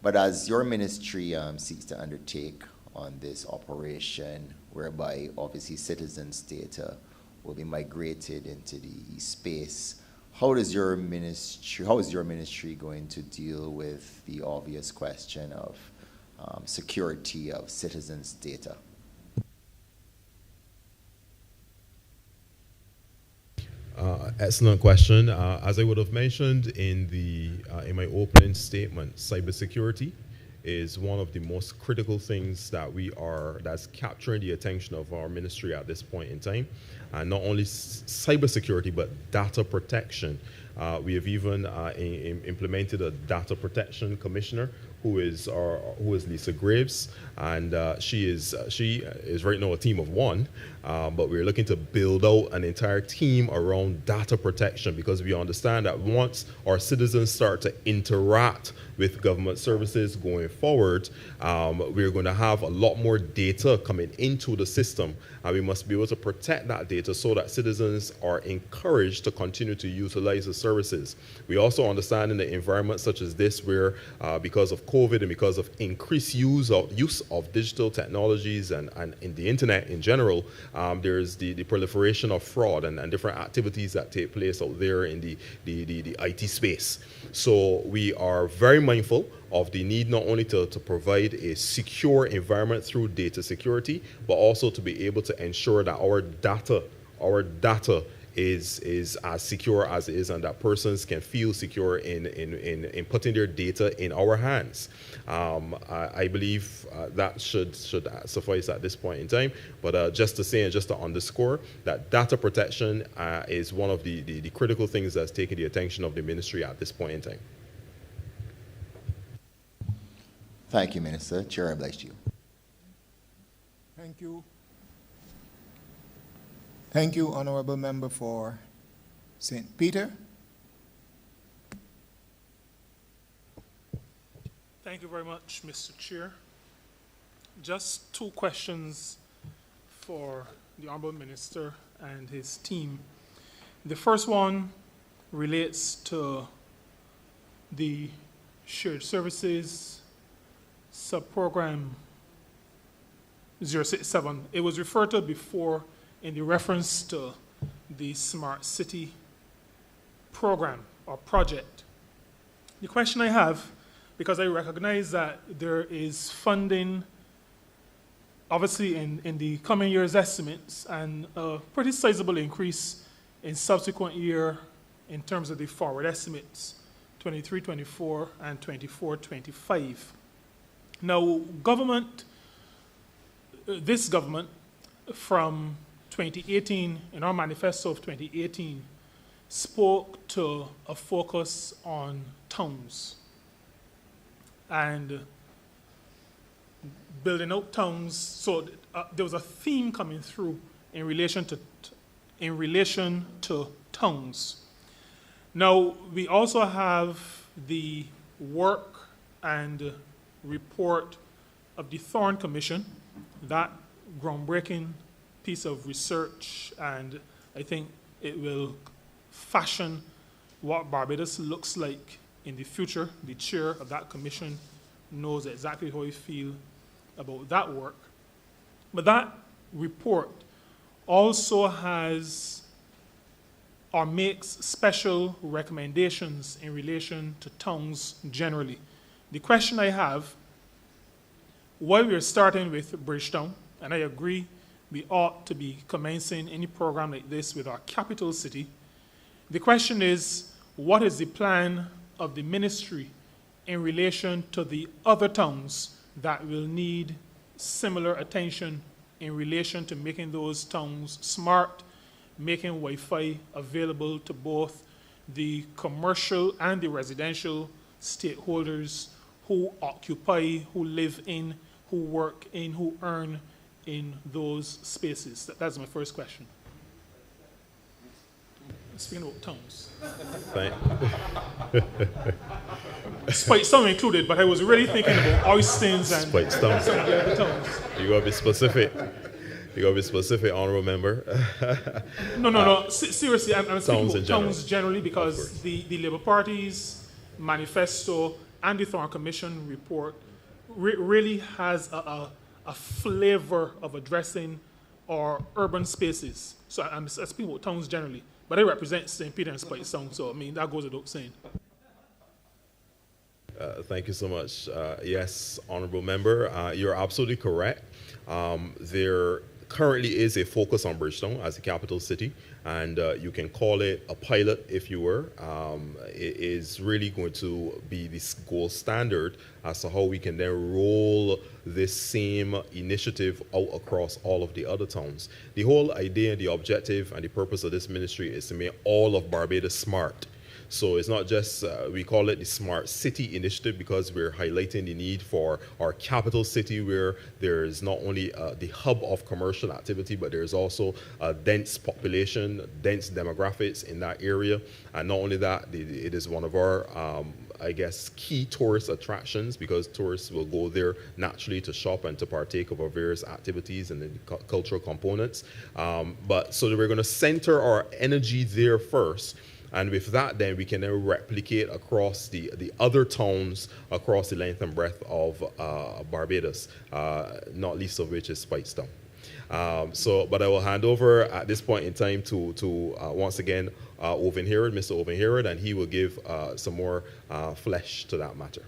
S8: But as your ministry seeks to undertake on this operation, whereby obviously citizens' data will be migrated into the space, how is your ministry going to deal with the obvious question of security of citizens' data?
S4: Excellent question. As I would have mentioned in my opening statement, cybersecurity is one of the most critical things that's capturing the attention of our ministry at this point in time. And not only cybersecurity, but data protection. We have even implemented a data protection commissioner who is Lisa Graves, and she is right now a team of 1, but we're looking to build out an entire team around data protection, because we understand that once our citizens start to interact with government services going forward, we're going to have a lot more data coming into the system, and we must be able to protect that data so that citizens are encouraged to continue to utilize the services. We also understand in an environment such as this, where because of COVID and because of increased use of digital technologies and in the internet in general, there's the proliferation of fraud and different activities that take place out there in the IT space. So we are very mindful of the need not only to provide a secure environment through data security, but also to be able to ensure that our data is as secure as it is, and that persons can feel secure in putting their data in our hands. I believe that should suffice at this point in time. But just to say and just to underscore that data protection is one of the critical things that's taking the attention of the ministry at this point in time.
S8: Thank you, Minister. Chair, I bless you.
S2: Thank you. Thank you, Honourable Member for St. Peter.
S10: Thank you very much, Mr. Chair. Just two questions for the Honourable Minister and his team. The first one relates to the Shared Services Subprogram 067. It was referred to before in the reference to the Smart City program or project. The question I have, because I recognize that there is funding, obviously in the coming year's estimates, and a pretty sizable increase in subsequent year in terms of the forward estimates, 23-24 and 24-25. Now, this government from 2018, in our manifesto of 2018, spoke to a focus on towns and building out towns. So there was a theme coming through in relation to towns. Now, we also have the work and report of the Thorne Commission, that groundbreaking piece of research, and I think it will fashion what Barbados looks like in the future. The chair of that commission knows exactly how I feel about that work. But that report also has or makes special recommendations in relation to towns generally. The question I have, while we're starting with Bridgetown, and I agree we ought to be commencing any program like this with our capital city, the question is, what is the plan of the ministry in relation to the other towns that will need similar attention in relation to making those towns smart, making Wi-Fi available to both the commercial and the residential stakeholders who occupy, who live in, who work in, who earn in those spaces? That's my first question. Speaking about towns. Speightstown included, but I was really thinking about Oistins and
S4: Speightstown.
S10: some of the other towns.
S4: You gotta be specific. You gotta be specific, Honourable Member.
S10: No. Seriously, I'm speaking about
S4: general.
S10: towns generally because the Labour Party's manifesto and the Thorne Commission report really has a flavor of addressing our urban spaces. So I'm speaking about towns generally, but I represent St. Peter and Speightstown, so I mean, that goes without saying.
S4: Thank you so much. Yes, Honourable Member, you're absolutely correct. There currently is a focus on Bridgetown as a capital city, and you can call it a pilot if you were. It is really going to be this gold standard as to how we can then roll this same initiative out across all of the other towns. The whole idea, the objective, and the purpose of this ministry is to make all of Barbados smart. So it's not just, we call it the Smart City Initiative because we're highlighting the need for our capital city where there's not only the hub of commercial activity, but there's also a dense population, dense demographics in that area. And not only that, it is one of our, I guess, key tourist attractions because tourists will go there naturally to shop and to partake of our various activities and the cultural components. But so that we're going to center our energy there first. And with that, then we can then replicate across the other towns across the length and breadth of Barbados, not least of which is Speightstown. But I will hand over at this point in time to once again, Mr. Owen Herod, and he will give some more flesh to that matter.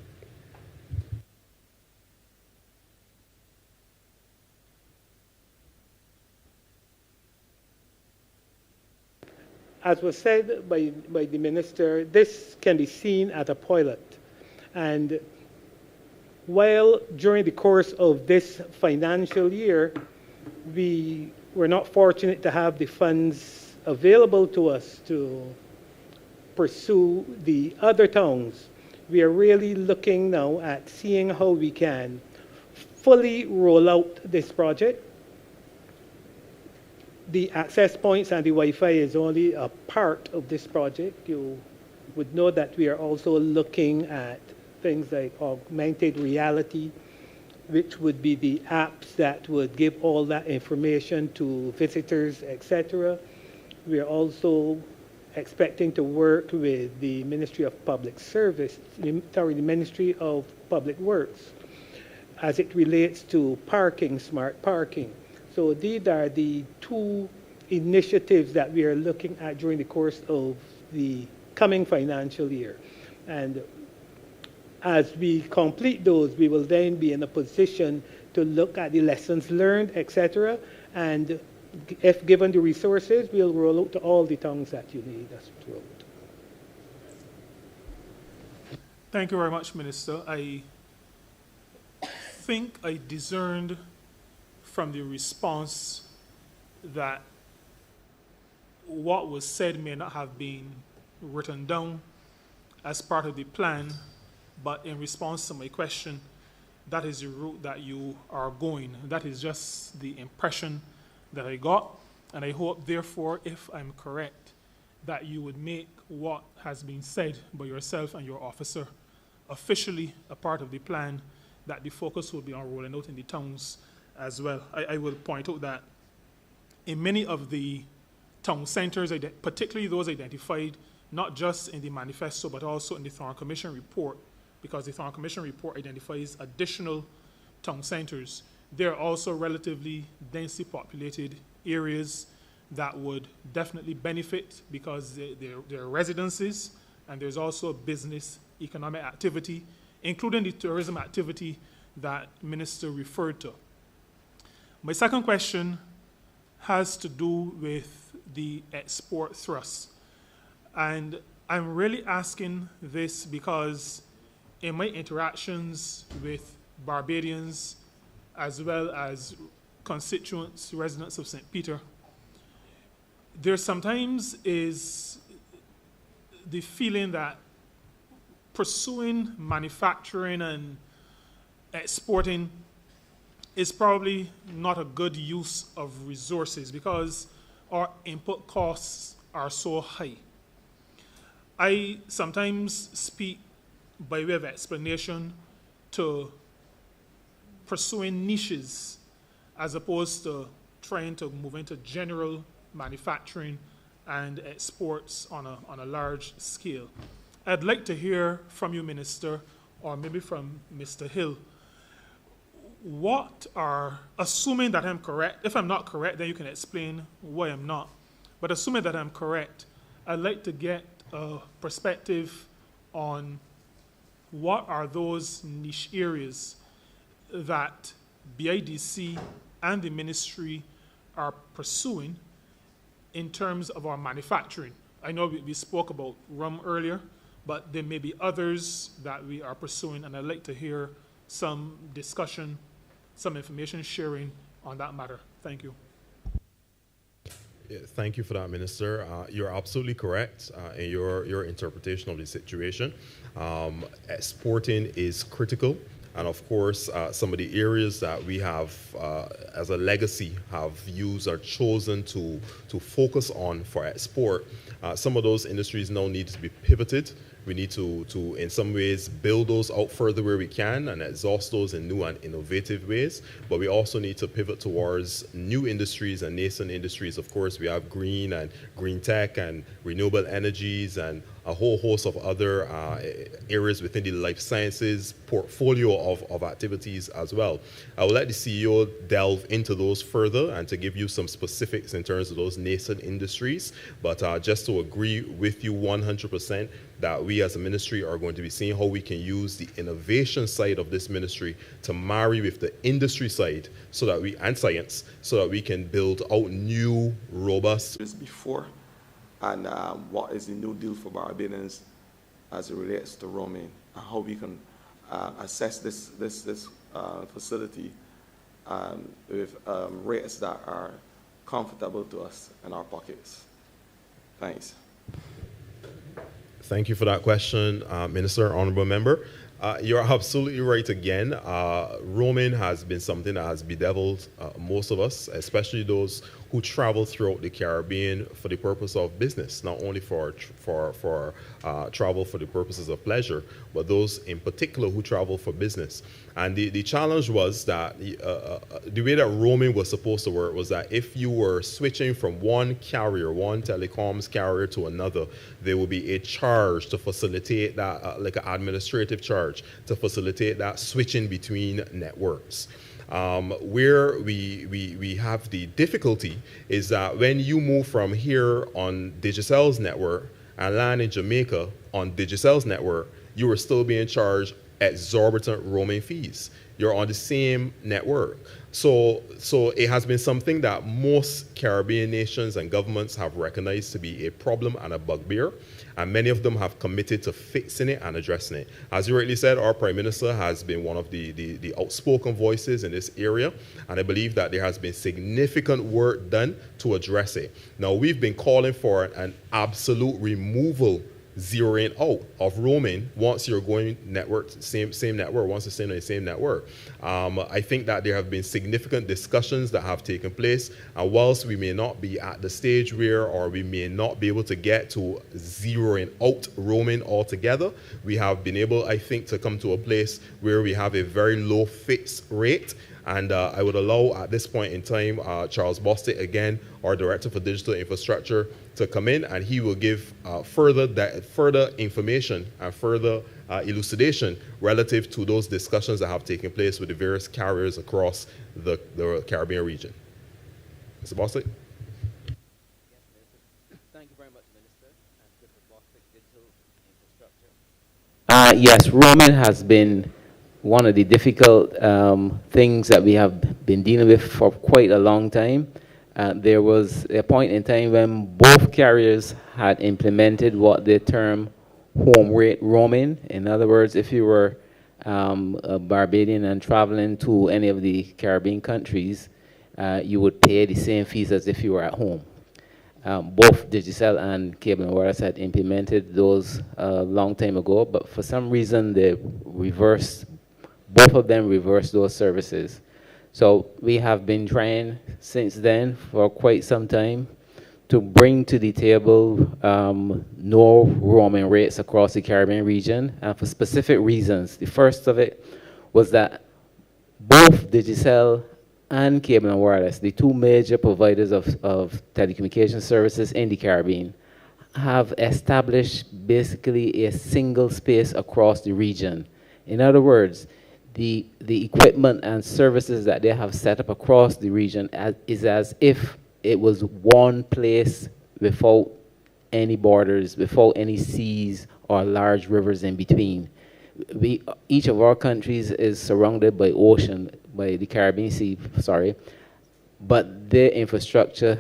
S9: as was said by the minister, this can be seen as a pilot. And while during the course of this financial year, we were not fortunate to have the funds available to us to pursue the other towns, we are really looking now at seeing how we can fully roll out this project. The access points and the Wi-Fi is only a part of this project. You would know that we are also looking at things like augmented reality, which would be the apps that would give all that information to visitors, etc. We are also expecting to work with the Ministry of Public Service, the Ministry of Public Works, as it relates to parking, smart parking. So these are the two initiatives that we are looking at during the course of the coming financial year. And as we complete those, we will then be in a position to look at the lessons learned, etc. And if given the resources, we'll roll out to all the towns that you need us to roll out.
S10: Thank you very much, Minister. I think I discerned from the response that what was said may not have been written down as part of the plan, but in response to my question, that is the route that you are going. That is just the impression that I got, and I hope, therefore, if I'm correct, that you would make what has been said by yourself and your officer officially a part of the plan, that the focus will be on rolling out in the towns as well. I will point out that in many of the town centers, particularly those identified not just in the manifesto but also in the Thorn Commission report, because the Thorn Commission report identifies additional town centers, there are also relatively densely populated areas that would definitely benefit because there are residences, and there's also business economic activity, including the tourism activity that Minister referred to. My second question has to do with the export thrust. And I'm really asking this because in my interactions with Barbadians as well as constituents, residents of St. Peter, there sometimes is the feeling that pursuing manufacturing and exporting is probably not a good use of resources because our input costs are so high. I sometimes speak by way of explanation to pursuing niches as opposed to trying to move into general manufacturing and exports on a large scale. I'd like to hear from you, Minister, or maybe from Mr. Hill, what are, assuming that I'm correct, if I'm not correct, then you can explain why I'm not, but assuming that I'm correct, I'd like to get a perspective on what are those niche areas that BIDC and the ministry are pursuing in terms of our manufacturing. I know we spoke about rum earlier, but there may be others that we are pursuing, and I'd like to hear some discussion, some information sharing on that matter. Thank you.
S4: Yeah, thank you for that, Minister. You're absolutely correct in your interpretation of the situation. Exporting is critical. And of course, some of the areas that we have as a legacy have used or chosen to focus on for export, some of those industries now need to be pivoted. We need to, in some ways, build those out further where we can and exhaust those in new and innovative ways. But we also need to pivot towards new industries and nascent industries. Of course, we have green and green tech and renewable energies and a whole host of other areas within the life sciences portfolio of activities as well. I will let the CEO delve into those further and to give you some specifics in terms of those nascent industries. But just to agree with you 100% that we as a ministry are going to be seeing how we can use the innovation side of this ministry to marry with the industry side so that and science, so that we can build out new, robust.
S11: Before. and what is the new deal for Barbadians as it relates to roaming, and how we can assess this facility with rates that are comfortable to us in our pockets. Thanks.
S4: Thank you for that question, Minister, Honourable Member. You're absolutely right again. Roaming has been something that has bedeviled most of us, especially those who travel throughout the Caribbean for the purpose of business, not only for travel for the purposes of pleasure, but those in particular who travel for business. And the challenge was that the way that roaming was supposed to work was that if you were switching from one carrier, one telecoms carrier to another, there would be a charge to facilitate that, like an administrative charge, to facilitate that switching between networks. Where we have the difficulty is that when you move from here on Digicel's network and land in Jamaica on Digicel's network, you are still being charged exorbitant roaming fees. You're on the same network. So it has been something that most Caribbean nations and governments have recognized to be a problem and a bugbear, and many of them have committed to fixing it and addressing it. As you rightly said, our Prime Minister has been one of the outspoken voices in this area, and I believe that there has been significant work done to address it. Now, we've been calling for an absolute removal, zeroing out of roaming once you're going network, same network, once you're staying on the same network. I think that there have been significant discussions that have taken place, and whilst we may not be at the stage where, or we may not be able to get to zeroing out roaming altogether, we have been able, I think, to come to a place where we have a very low fixed rate. And I would allow at this point in time Charles Bostic, again, our Director for Digital Infrastructure, to come in, and he will give further information and further elucidation relative to those discussions that have taken place with the various carriers across the Caribbean region. Mr. Bostic?
S6: Thank you very much, Minister. And Digital Infrastructure. Yes, roaming has been one of the difficult things that we have been dealing with for quite a long time. There was a point in time when both carriers had implemented what they term home rate roaming. In other words, if you were a Barbadian and traveling to any of the Caribbean countries, you would pay the same fees as if you were at home. Both Digicel and Cable and Wireless had implemented those a long time ago, but for some reason they both of them reversed those services. So we have been trying since then for quite some time to bring to the table no roaming rates across the Caribbean region, and for specific reasons. The first of it was that both Digicel and Cable and Wireless, the two major providers of telecommunication services in the Caribbean, have established basically a single space across the region. In other words, the equipment and services that they have set up across the region is as if it was one place without any borders, without any seas or large rivers in between. Each of our countries is surrounded by ocean, by the Caribbean Sea, but their infrastructure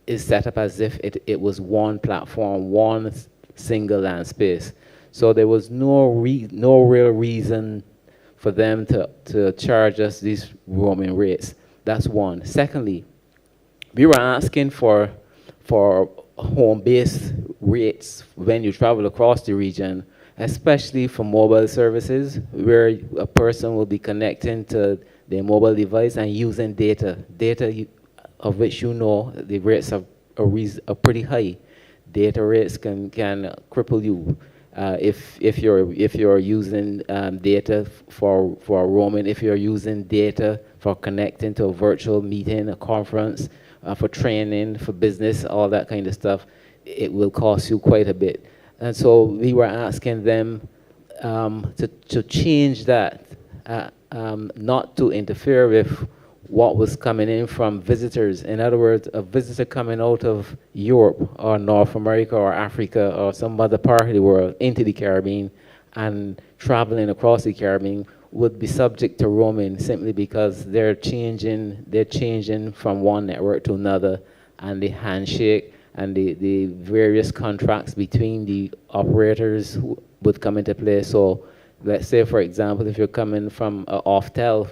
S6: is set up as if it was one platform, one single land space. So there was no real reason for them to charge us these roaming rates. That's one. Secondly, we were asking for home-based rates when you travel across the region, especially for mobile services, where a person will be connecting to their mobile device and using data of which you know the rates are pretty high. Data rates can cripple you. If you're using data for roaming, if you're using data for connecting to a virtual meeting, a conference, for training, for business, all that kind of stuff, it will cost you quite a bit. And so we were asking them to change that, not to interfere with what was coming in from visitors. In other words, a visitor coming out of Europe or North America or Africa or some other part of the world into the Caribbean and traveling across the Caribbean would be subject to roaming simply because they're changing from one network to another, and the handshake and the various contracts between the operators would come into play. So let's say, for example, if you're coming from off-tel,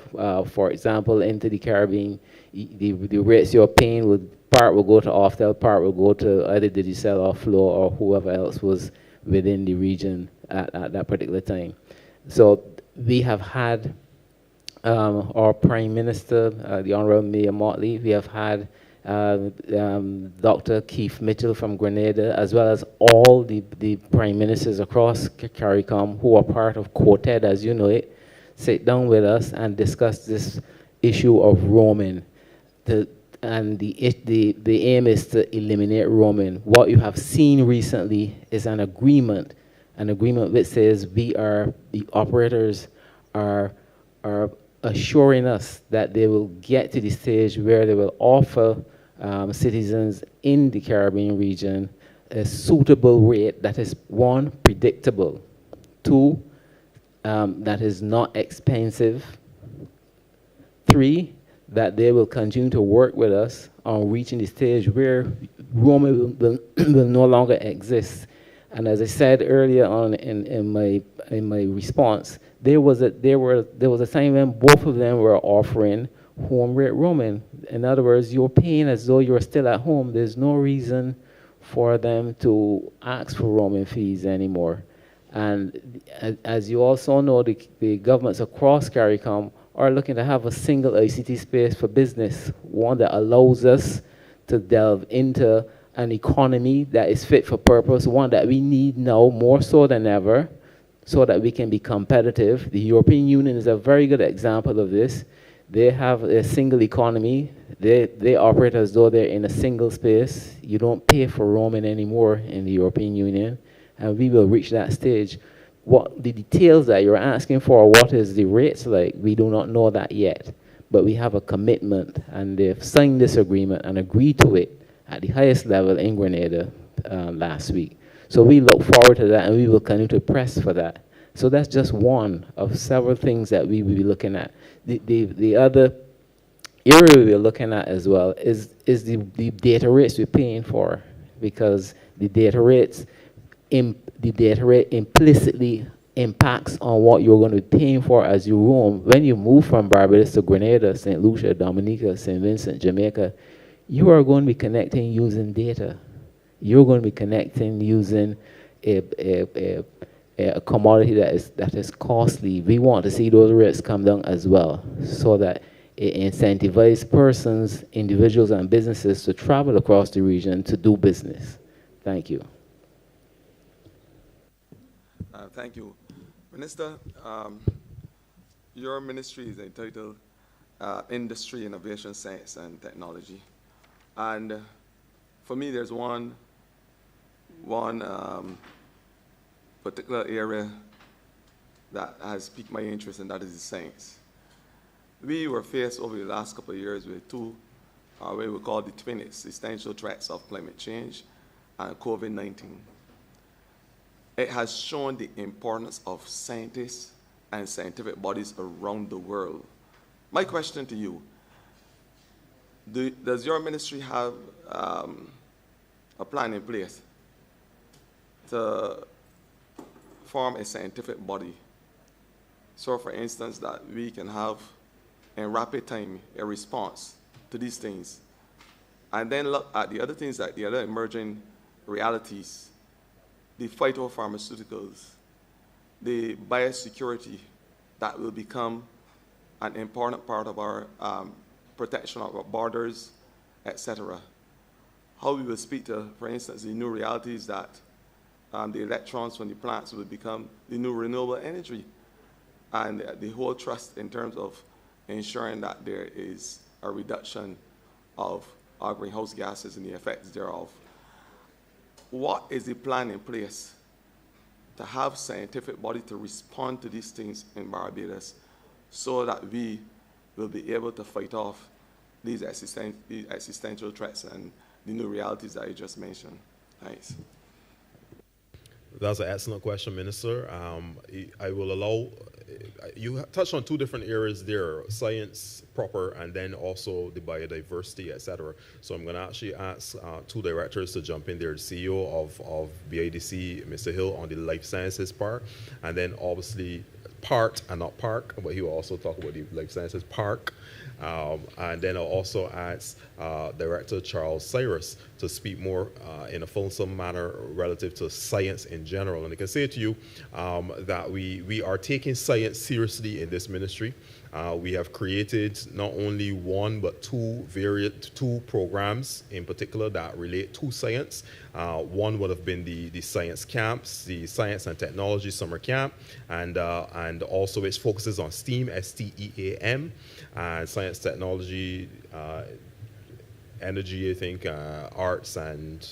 S6: for example, into the Caribbean, the rates you're paying part will go to off-tel, part will go to either Digicel or Flow or whoever else was within the region at that particular time. So we have had our Prime Minister, the Honourable Mayor Motley, we have had Dr. Keith Mitchell from Grenada, as well as all the Prime Ministers across CARICOM who are part of Quartet, as you know it, sit down with us and discuss this issue of roaming. And the aim is to eliminate roaming. What you have seen recently is an agreement which says the operators are assuring us that they will get to the stage where they will offer citizens in the Caribbean region a suitable rate that is, one, predictable, two, that is not expensive, three, that they will continue to work with us on reaching the stage where roaming will no longer exist. And as I said earlier on in my response, there was a time when both of them were offering home rate roaming. In other words, you're paying as though you're still at home. There's no reason for them to ask for roaming fees anymore. And as you also know, the governments across CARICOM are looking to have a single ICT space for business, one that allows us to delve into an economy that is fit for purpose, one that we need now more so than ever, so that we can be competitive. The European Union is a very good example of this. They have a single economy. They operate as though they're in a single space. You don't pay for roaming anymore in the European Union, and we will reach that stage. What the details that you're asking for, what is the rates like, we do not know that yet. But we have a commitment, and they've signed this agreement and agreed to it at the highest level in Grenada last week. So we look forward to that, and we will continue to press for that. So that's just one of several things that we will be looking at. The other area we're looking at as well is the data rates we're paying for, because the data rate implicitly impacts on what you're going to be paying for as you roam. When you move from Barbados to Grenada, St. Lucia, Dominica, St. Vincent, Jamaica, you are going to be connecting using data. You're going to be connecting using a commodity that is costly. We want to see those rates come down as well, so that it incentivizes persons, individuals, and businesses to travel across the region to do business. Thank you.
S11: Thank you. Minister, your ministry is entitled Industry, Innovation, Science, and Technology. And for me, there's one particular area that has piqued my interest, and that is the science. We were faced over the last couple of years with two, what we call the twin existential threats of climate change and COVID-19. It has shown the importance of scientists and scientific bodies around the world. My question to you, does your ministry have a plan in place to form a scientific body? So for instance, that we can have in rapid time a response to these things, and then look at the other things, like the other emerging realities, the phytopharmaceuticals, the biosecurity that will become an important part of our protection of our borders, etc. How we will speak to, for instance, the new realities that the electrons from the plants will become the new renewable energy, and the whole trust in terms of ensuring that there is a reduction of our greenhouse gases and the effects thereof. What is the plan in place to have scientific body to respond to these things in Barbados, so that we will be able to fight off these existential threats and the new realities that you just mentioned? Thanks.
S4: That's an excellent question, Minister. I will allow, you touched on two different areas there, science proper and then also the biodiversity, etc. So I'm going to actually ask two directors to jump in there, the CEO of BIDC, Mr. Hill, on the life sciences part, and then obviously part and not park, but he will also talk about the life sciences park. And then I'll also ask Director Charles Cyrus to speak more in a fulsome manner relative to science in general. And I can say to you that we are taking science seriously in this ministry. We have created not only one but two programs in particular that relate to science. One would have been the science camps, the science and technology summer camp, and also which focuses on STEAM, STEAM, and science, technology, energy, I think, arts and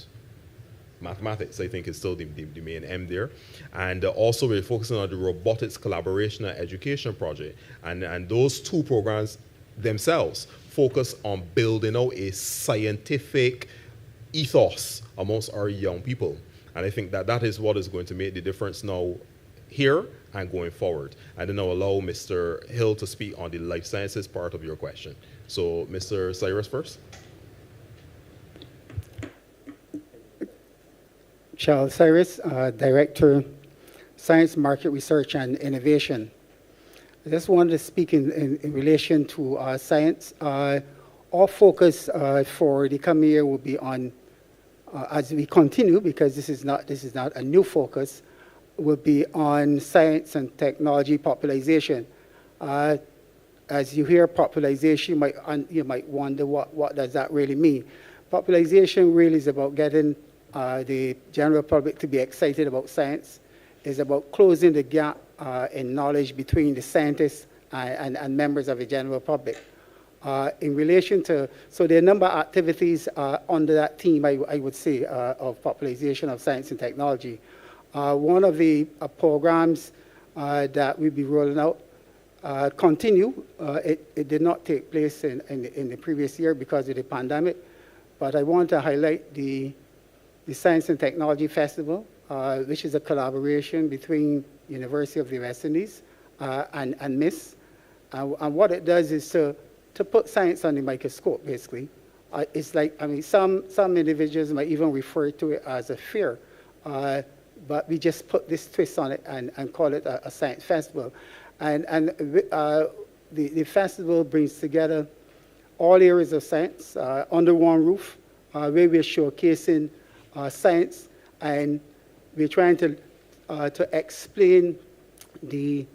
S4: mathematics, I think, is still the main M there. And also we're focusing on the robotics collaboration and education project. And those two programs themselves focus on building out a scientific ethos amongst our young people. And I think that that is what is going to make the difference now here and going forward. And then I'll allow Mr. Hill to speak on the life sciences part of your question. So Mr. Cyrus first.
S12: Charles Cyrus, Director, Science, Market Research and Innovation. I just wanted to speak in relation to science. Our focus for the coming year will be on, as we continue, because this is not a new focus, will be on science and technology popularization. As you hear popularization, you might wonder what does that really mean. Popularization really is about getting the general public to be excited about science. Is about closing the gap in knowledge between the scientists and members of the general public. In relation to, so there are a number of activities under that theme, I would say, of popularization of science and technology. One of the programs that we'll be rolling out continue. It did not take place in the previous year because of the pandemic, but I want to highlight the Science and Technology Festival, which is a collaboration between University of the West Indies and MIST. And what it does is to put science on the microscope, basically. It's like, I mean, some individuals might even refer to it as a fair, but we just put this twist on it and call it a science festival. And the festival brings together all areas of science under one roof, where we're showcasing science, and we're trying to explain the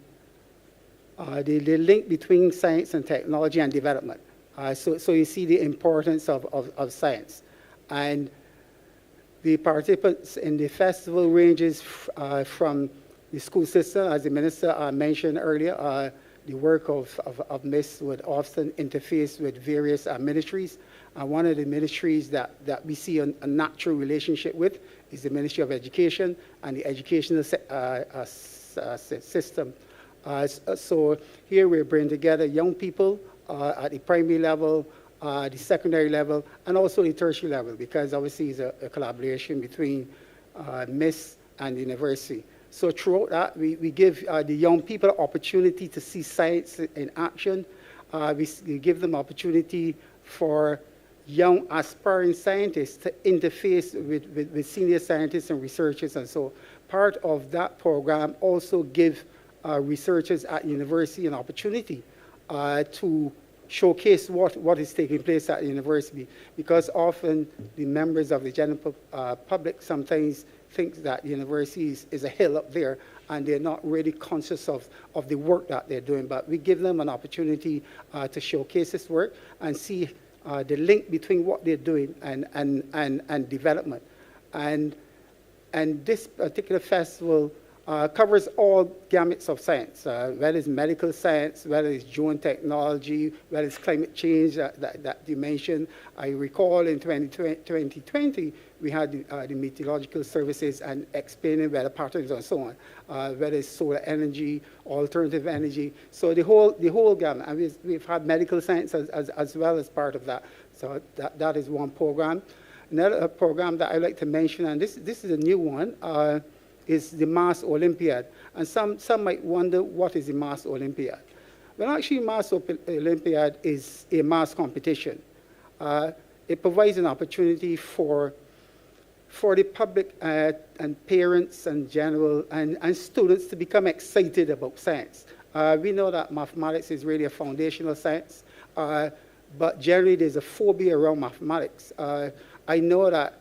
S12: link between science and technology and development. So you see the importance of science. And the participants in the festival ranges from the school system, as the minister mentioned earlier. The work of MIST would often interface with various ministries. One of the ministries that we see a natural relationship with is the Ministry of Education and the educational system. So here we bring together young people at the primary level, the secondary level, and also the tertiary level, because obviously it's a collaboration between MIST and the university. So throughout that, we give the young people opportunity to see science in action. We give them opportunity for young aspiring scientists to interface with senior scientists and researchers. And so part of that program also give researchers at university an opportunity to showcase what is taking place at the university, because often the members of the general public sometimes think that the university is a hill up there, and they're not really conscious of the work that they're doing. But we give them an opportunity to showcase this work and see the link between what they're doing and development. And this particular festival covers all gamuts of science, whether it's medical science, whether it's drone technology, whether it's climate change that you mentioned. I recall in 2020, we had the meteorological services and explaining weather patterns and so on, whether it's solar energy, alternative energy. So the whole gamut. And we've had medical science as well as part of that. So that is one program. Another program that I like to mention, and this is a new one, is the Mass Olympiad. And some might wonder, what is the Mass Olympiad? Well, actually, Mass Olympiad is a mass competition. It provides an opportunity for the public and parents and general and students to become excited about science. We know that mathematics is really a foundational science, but generally there's a phobia around mathematics. I know that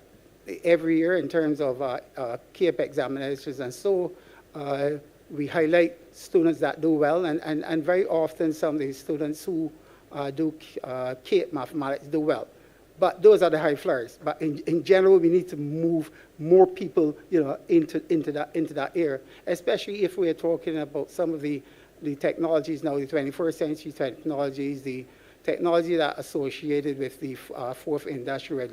S12: every year in terms of CAPE examinations and so, we highlight students that do well, and very often some of the students who do CAPE mathematics do well. But those are the high flyers. But in general, we need to move more people, into that area, especially if we're talking about some of the technologies now, the 21st century technologies, the technology that are associated with the fourth industrial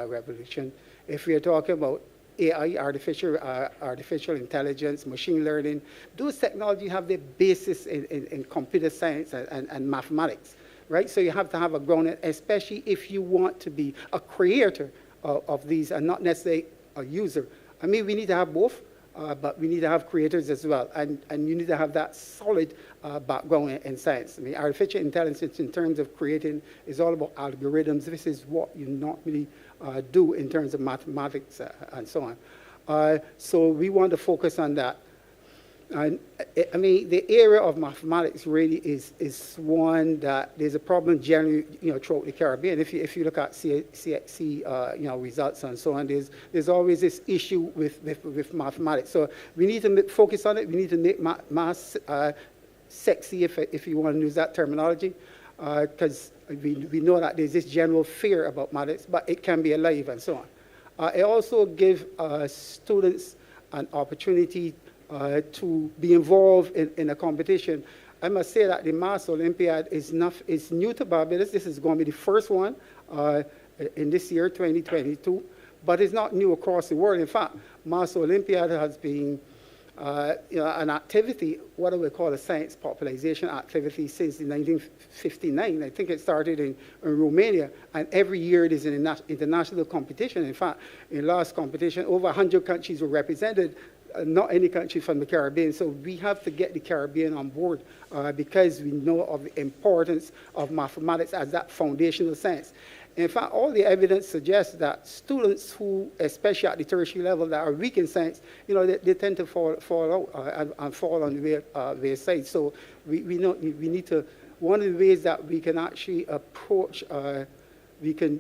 S12: revolution. If we're talking about AI, artificial intelligence, machine learning, those technologies have their basis in computer science and mathematics. Right? So you have to have a ground, especially if you want to be a creator of these and not necessarily a user. I mean, we need to have both, but we need to have creators as well. And you need to have that solid background in science. I mean, artificial intelligence in terms of creating is all about algorithms. This is what you normally do in terms of mathematics and so on. So we want to focus on that. And I mean, the area of mathematics really is one that there's a problem generally, throughout the Caribbean. If you look at CXC, results and so on, there's always this issue with mathematics. So we need to focus on it. We need to make math sexy, if you want to use that terminology, because we know that there's this general fear about mathematics, but it can be alive and so on. It also gives students an opportunity to be involved in a competition. I must say that the Mass Olympiad is new to Barbados. This is going to be the first one in this year, 2022, but it's not new across the world. In fact, Mass Olympiad has been an activity, what do we call a science popularization activity, since 1959. I think it started in Romania, and every year it is an international competition. In fact, in the last competition, over 100 countries were represented, not any country from the Caribbean. So we have to get the Caribbean on board because we know of the importance of mathematics as that foundational science. In fact, all the evidence suggests that students who, especially at the tertiary level, that are weak in science, they tend to fall out and fall on their side. So we need to, one of the ways that we can actually approach, we can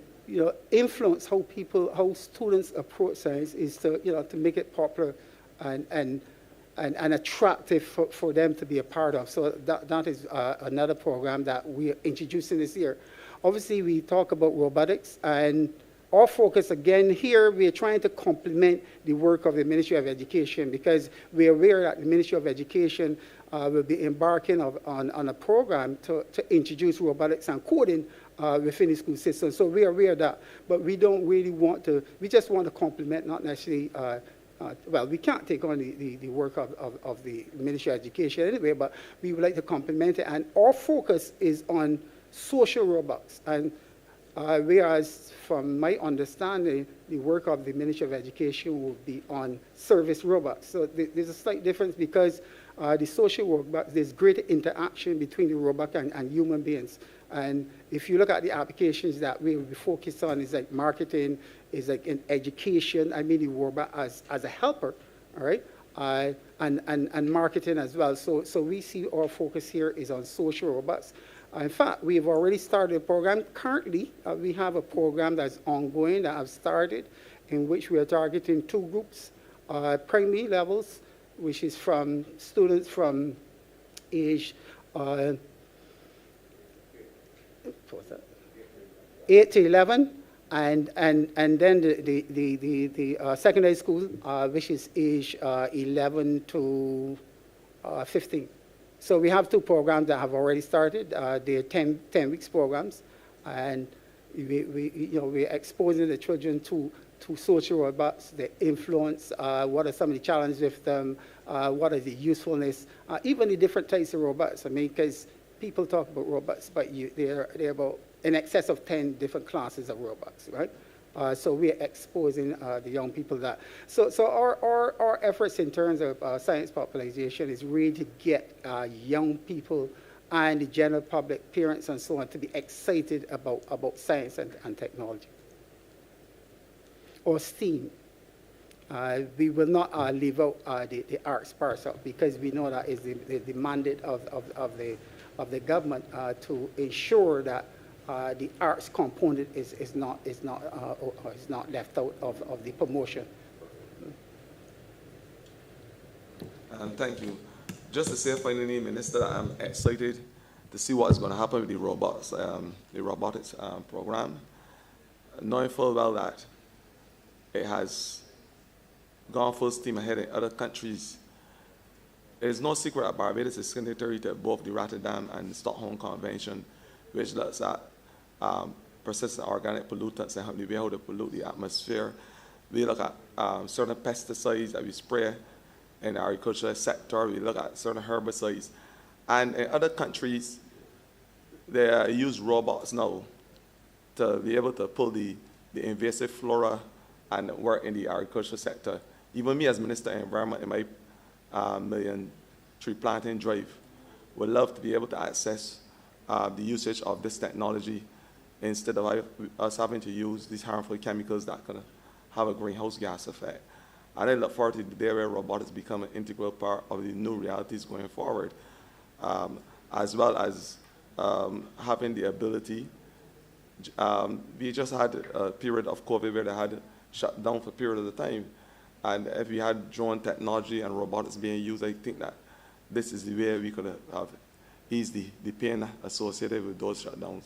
S12: influence how students approach science is to make it popular and attractive for them to be a part of. So that is another program that we are introducing this year. Obviously, we talk about robotics, and our focus again here, we are trying to complement the work of the Ministry of Education, because we are aware that the Ministry of Education will be embarking on a program to introduce robotics and coding within the school system. So we are aware of that, but we don't really want to, we just want to complement, not necessarily well, we can't take on the work of the Ministry of Education anyway, but we would like to complement it. And our focus is on social robots. And whereas, from my understanding, the work of the Ministry of Education will be on service robots. So there's a slight difference, because the social robots, there's greater interaction between the robot and human beings. And if you look at the applications that we will be focused on, is like marketing, is like in education. I mean, the robot as a helper, all right, and marketing as well. So we see our focus here is on social robots. In fact, we have already started a program. Currently, we have a program that's ongoing that have started, in which we are targeting two groups, primary levels, which is from students from age 8 to 11, and then the secondary school, which is age 11 to 15. So we have two programs that have already started. They're 10 weeks programs, and we're exposing the children to social robots, the influence, what are some of the challenges with them, what is the usefulness, even the different types of robots. I mean, because people talk about robots, but they're about in excess of 10 different classes of robots, right? So we're exposing the young people that. So our efforts in terms of science popularization is really to get young people and the general public, parents and so on, to be excited about science and technology. Or STEAM. We will not leave out the arts part of, because we know that is the mandate of the government to ensure that the arts component is not left out of the promotion.
S11: Thank you. Just to say finally, Minister, I'm excited to see what is going to happen with the robotics program, knowing full well that it has gone full steam ahead in other countries. It is no secret that Barbados is signatory to both the Rotterdam and the Stockholm Convention, which looks at persistent organic pollutants and how they pollute the atmosphere. We look at certain pesticides that we spray in the agricultural sector. We look at certain herbicides. And in other countries, they use robots now to be able to pull the invasive flora and work in the agricultural sector. Even me as Minister of Environment in my million tree planting drive would love to be able to access the usage of this technology instead of us having to use these harmful chemicals that can have a greenhouse gas effect. And I look forward to the day where robotics become an integral part of the new realities going forward, as well as having the ability. We just had a period of COVID where they had shut down for a period of the time. And if we had drone technology and robotics being used, I think that this is the way we could have eased the pain associated with those shutdowns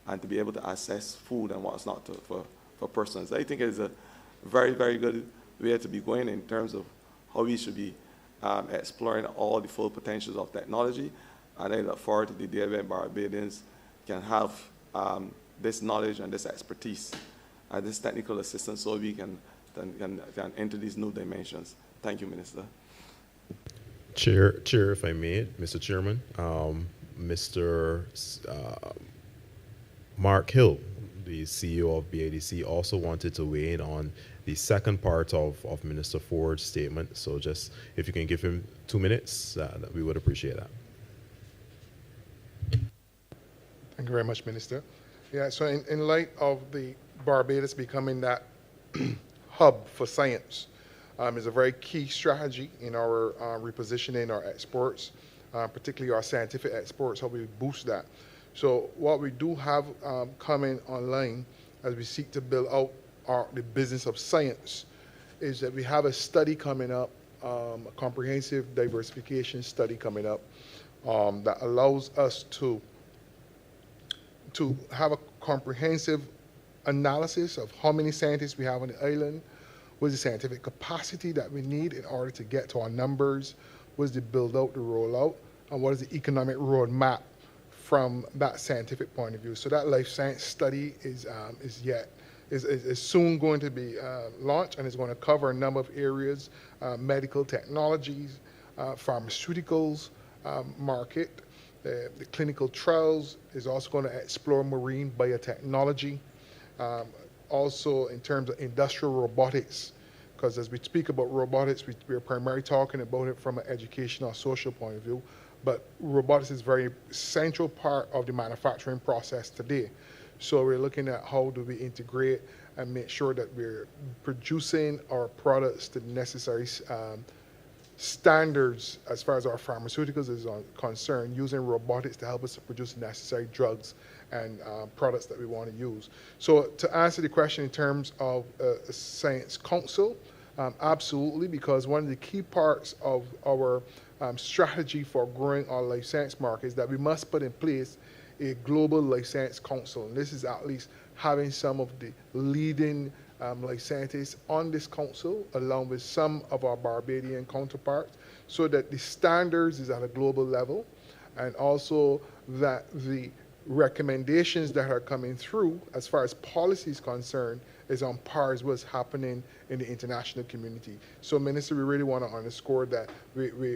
S11: and to be able to access food and what's not for persons. I think it is a very, very good way to be going in terms of how we should be exploring all the full potentials of technology. And I look forward to the day when Barbadians can have this knowledge and this expertise and this technical assistance so we can enter these new dimensions. Thank you, Minister.
S4: Chair, if I may, Mr. Chairman, Mr. Mark Hill, the CEO of BADC, also wanted to weigh in on the second part of Minister Ford's statement. So just, if you can give him 2 minutes, we would appreciate that.
S7: Thank you very much, Minister. Yeah, so in light of the Barbados becoming that hub for science, is a very key strategy in our repositioning our exports, particularly our scientific exports, how we boost that. So what we do have coming online as we seek to build out the business of science is that we have a study coming up, a comprehensive diversification study coming up that allows us to have a comprehensive analysis of how many scientists we have on the island, what is the scientific capacity that we need in order to get to our numbers, what is the build out, the rollout, and what is the economic roadmap from that scientific point of view. So that life science study is soon going to be launched, and it's going to cover a number of areas, medical technologies, pharmaceuticals market. The clinical trials is also going to explore marine biotechnology. Also in terms of industrial robotics, because as we speak about robotics, we're primarily talking about it from an educational, social point of view, but robotics is a very central part of the manufacturing process today. So we're looking at how do we integrate and make sure that we're producing our products to the necessary standards as far as our pharmaceuticals is concerned, using robotics to help us to produce the necessary drugs and products that we want to use. So to answer the question in terms of a science council, absolutely, because one of the key parts of our strategy for growing our life science market is that we must put in place a global life science council. And this is at least having some of the leading life scientists on this council, along with some of our Barbadian counterparts, so that the standards is at a global level, and also that the recommendations that are coming through as far as policy is concerned is on par as what's happening in the international community. So, Minister, we really want to underscore that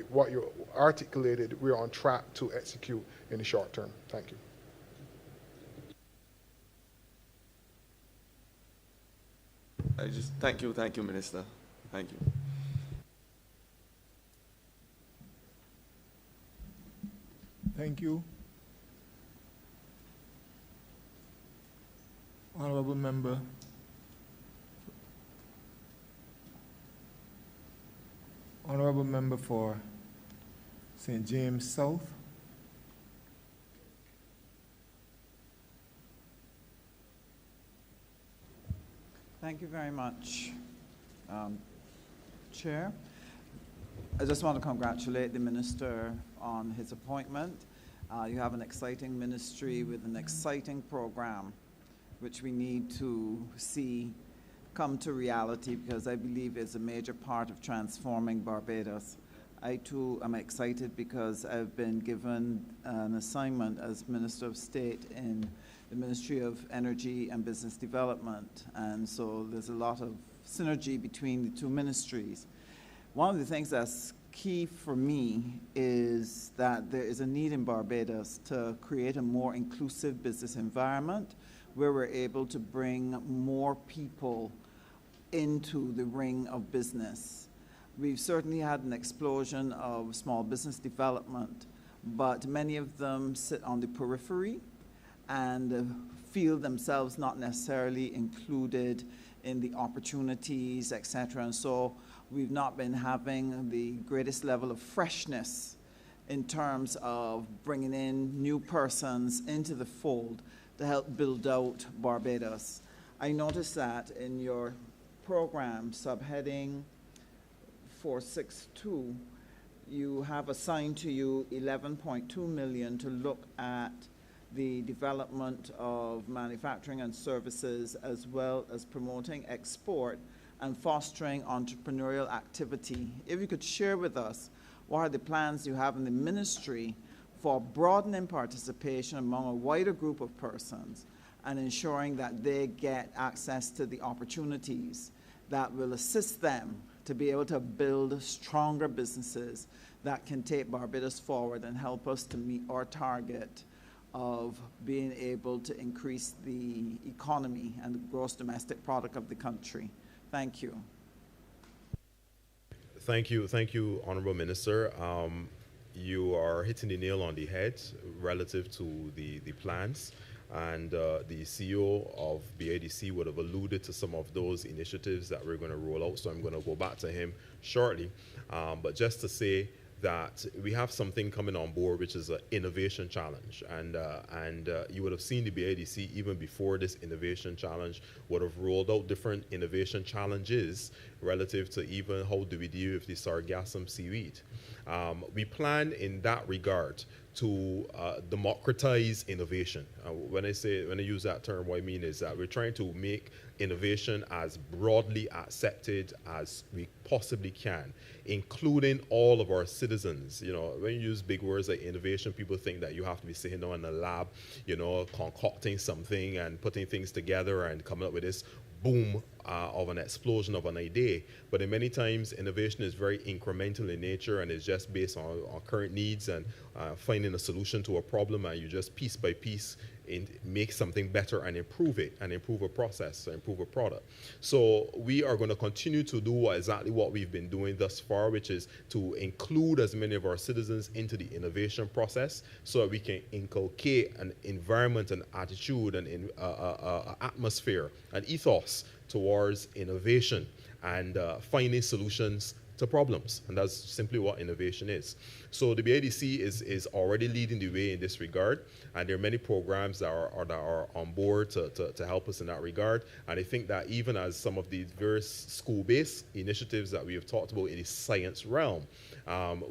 S7: what you articulated, we're on track to execute in the short term. Thank you.
S11: thank you, Minister. Thank you.
S2: Thank you. Honourable member. Honourable member for St. James South.
S13: Thank you very much, Chair. I just want to congratulate the Minister on his appointment. You have an exciting ministry with an exciting program, which we need to see come to reality, because I believe it's a major part of transforming Barbados. I too am excited because I've been given an assignment as Minister of State in the Ministry of Energy and Business Development, and so there's a lot of synergy between the two ministries. One of the things that's key for me is that there is a need in Barbados to create a more inclusive business environment where we're able to bring more people into the ring of business. We've certainly had an explosion of small business development, but many of them sit on the periphery and feel themselves not necessarily included in the opportunities, etc. And so we've not been having the greatest level of freshness in terms of bringing in new persons into the fold to help build out Barbados. I noticed that in your program, subheading 462, you have assigned to you 11.2 million to look at the development of manufacturing and services, as well as promoting export and fostering entrepreneurial activity. If you could share with us, what are the plans you have in the ministry for broadening participation among a wider group of persons and ensuring that they get access to the opportunities that will assist them to be able to build stronger businesses that can take Barbados forward and help us to meet our target of being able to increase the economy and the gross domestic product of the country. Thank you.
S4: Thank you, Honourable Minister. You are hitting the nail on the head relative to the plans, and the CEO of BADC would have alluded to some of those initiatives that we're going to roll out, so I'm going to go back to him shortly. But just to say that we have something coming on board, which is an innovation challenge, and you would have seen the BADC even before this innovation challenge would have rolled out different innovation challenges relative to even how do we deal with the sargassum seaweed. We plan in that regard to democratize innovation. When I use that term, what I mean is that we're trying to make innovation as broadly accepted as we possibly can, including all of our citizens. You know, when you use big words like innovation, people think that you have to be sitting down in a lab, you know, concocting something and putting things together and coming up with this boom of an explosion of an idea. But in many times, innovation is very incremental in nature, and it's just based on current needs and finding a solution to a problem, and you just piece by piece make something better and improve it, and improve a process, and improve a product. So we are going to continue to do exactly what we've been doing thus far, which is to include as many of our citizens into the innovation process so that we can inculcate an environment, an attitude, and an atmosphere, an ethos towards innovation and finding solutions to problems. And that's simply what innovation is. So the BADC is already leading the way in this regard, and there are many programs that are on board to help us in that regard. And I think that even as some of these various school-based initiatives that we have talked about in the science realm,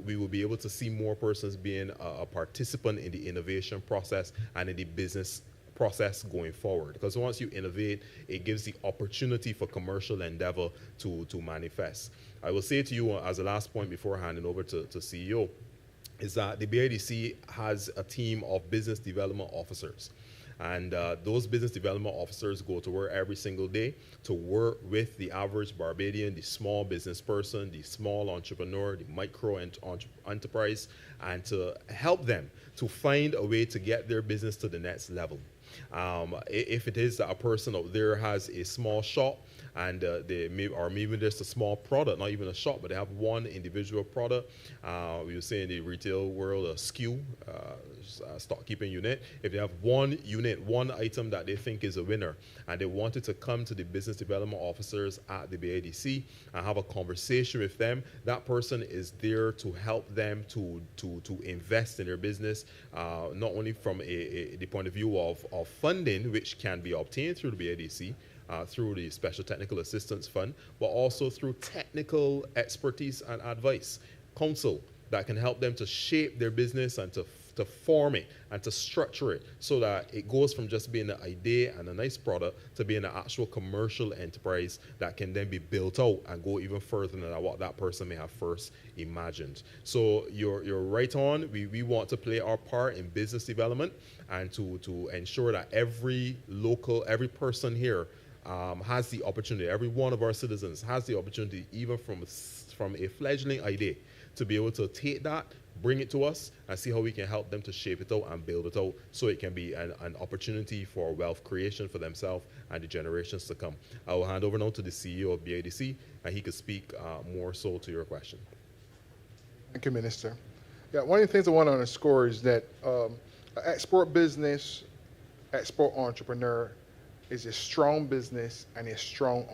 S4: we will be able to see more persons being a participant in the innovation process and in the business process going forward. Because once you innovate, it gives the opportunity for commercial endeavor to manifest. I will say to you as a last point before handing over to CEO, is that the BADC has a team of business development officers. And those business development officers go to work every single day to work with the average Barbadian, the small business person, the small entrepreneur, the micro enterprise, and to help them to find a way to get their business to the next level. If it is that a person out there has a small shop and maybe just a small product, not even a shop, but they have one individual product. We were saying in the retail world, a SKU, stock keeping unit. If they have one unit, one item that they think is a winner, and they wanted to come to the business development officers at the BADC and have a conversation with them, that person is there to help them to invest in their business, not only from the point of view of funding, which can be obtained through the BADC, through the Special Technical Assistance Fund, but also through technical expertise and advice, counsel that can help them to shape their business and to form it and to structure it so that it goes from just being an idea and a nice product to being an actual commercial enterprise that can then be built out and go even further than what that person may have first imagined. So you're right on. We want to play our part in business development and to ensure that every person here has the opportunity, every one of our citizens has the opportunity, even from a fledgling idea, to be able to take that, bring it to us, and see how we can help them to shape it out and build it out so it can be an opportunity for wealth creation for themselves and the generations to come. I will hand over now to the CEO of BADC, and he could speak more so to your question.
S7: Thank you, Minister. Yeah, one of the things I want to underscore is that export business, export entrepreneur is a strong business and a strong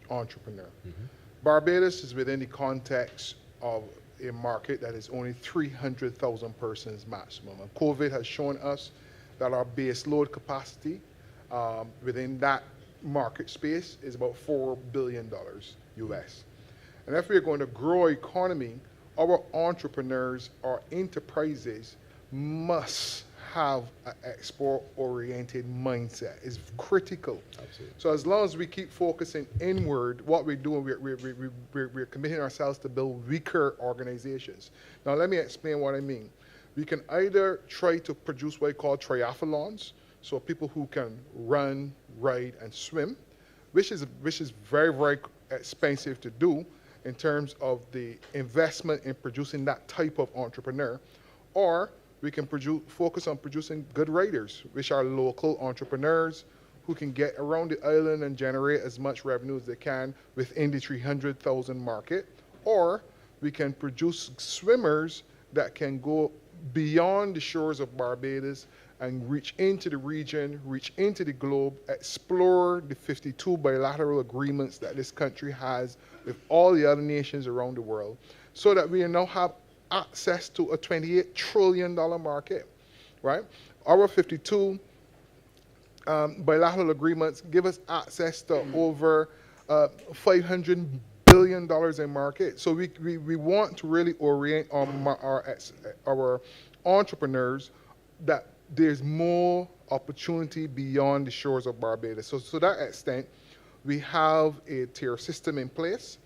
S7: entrepreneur. Mm-hmm. Barbados is within the context of a market that is only 300,000 persons maximum. And COVID has shown us that our base load capacity within that market space is about $4 billion US. And if we're going to grow our economy, our entrepreneurs, our enterprises must have an export-oriented mindset. It's critical. Absolutely. So as long as we keep focusing inward, what we're doing, we're committing ourselves to build weaker organizations. Now let me explain what I mean. We can either try to produce what I call triathlons, so people who can run, ride, and swim, which is very, very expensive to do in terms of the investment in producing that type of entrepreneur, or we can focus on producing good riders, which are local entrepreneurs who can get around the island and generate as much revenue as they can within the 300,000 market. Or we can produce swimmers that can go beyond the shores of Barbados and reach into the region, reach into the globe, explore the 52 bilateral agreements that this country has with all the other nations around the world, so that we now have access to a $28 trillion market, right? Our 52 bilateral agreements give us access to over $500 billion in market. So we want to really orient our entrepreneurs that there's more opportunity beyond the shores of Barbados. So to that extent, we have a tier system in place.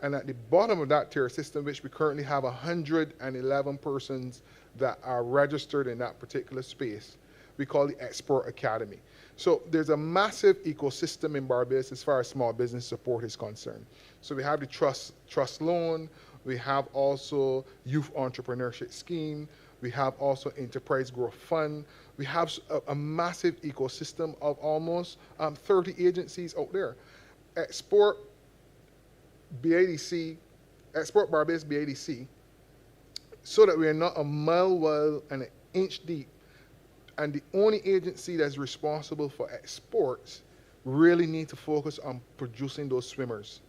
S7: And at the bottom of that tier system, which we currently have 111 persons that are registered in that particular space, we call the Export Academy. So there's a massive ecosystem in Barbados as far as small business support is concerned. So we have the trust loan, we have also youth entrepreneurship scheme, we have also enterprise growth fund, we have a massive ecosystem of almost 30 agencies out there. Export BADC, Export Barbados BADC, so that we are not a mile wide and an inch deep, and the only agency that's responsible for exports really need to focus on producing those swimmers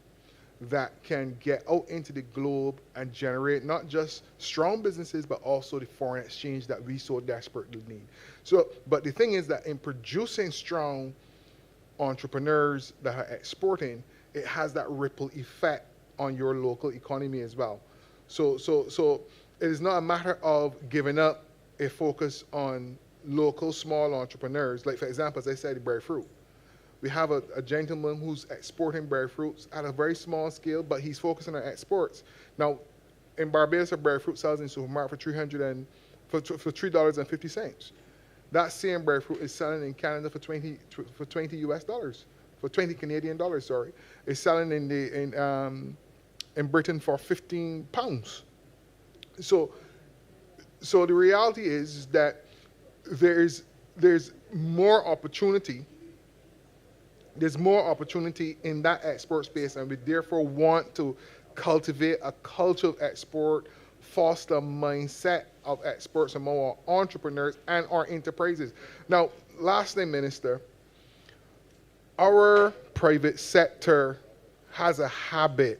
S7: that can get out into the globe and generate not just strong businesses, but also the foreign exchange that we so desperately need. So, but the thing is that in producing strong entrepreneurs that are exporting, it has that ripple effect on your local economy as well. So it is not a matter of giving up a focus on local small entrepreneurs. Like for example, as I said, the berry fruit. We have a gentleman who's exporting berry fruits at a very small scale, but he's focusing on exports. Now, in Barbados, a berry fruit sells in supermarket for $3.50. That same berry fruit is selling in Canada for 20 US dollars. For 20 Canadian dollars, sorry. It's selling in Britain for 15 pounds. So the reality is that there is there's more opportunity. There's more opportunity in that export space, and we therefore want to cultivate a culture of export, foster a mindset of exports among our entrepreneurs and our enterprises. Now, lastly, Minister, our private sector has a habit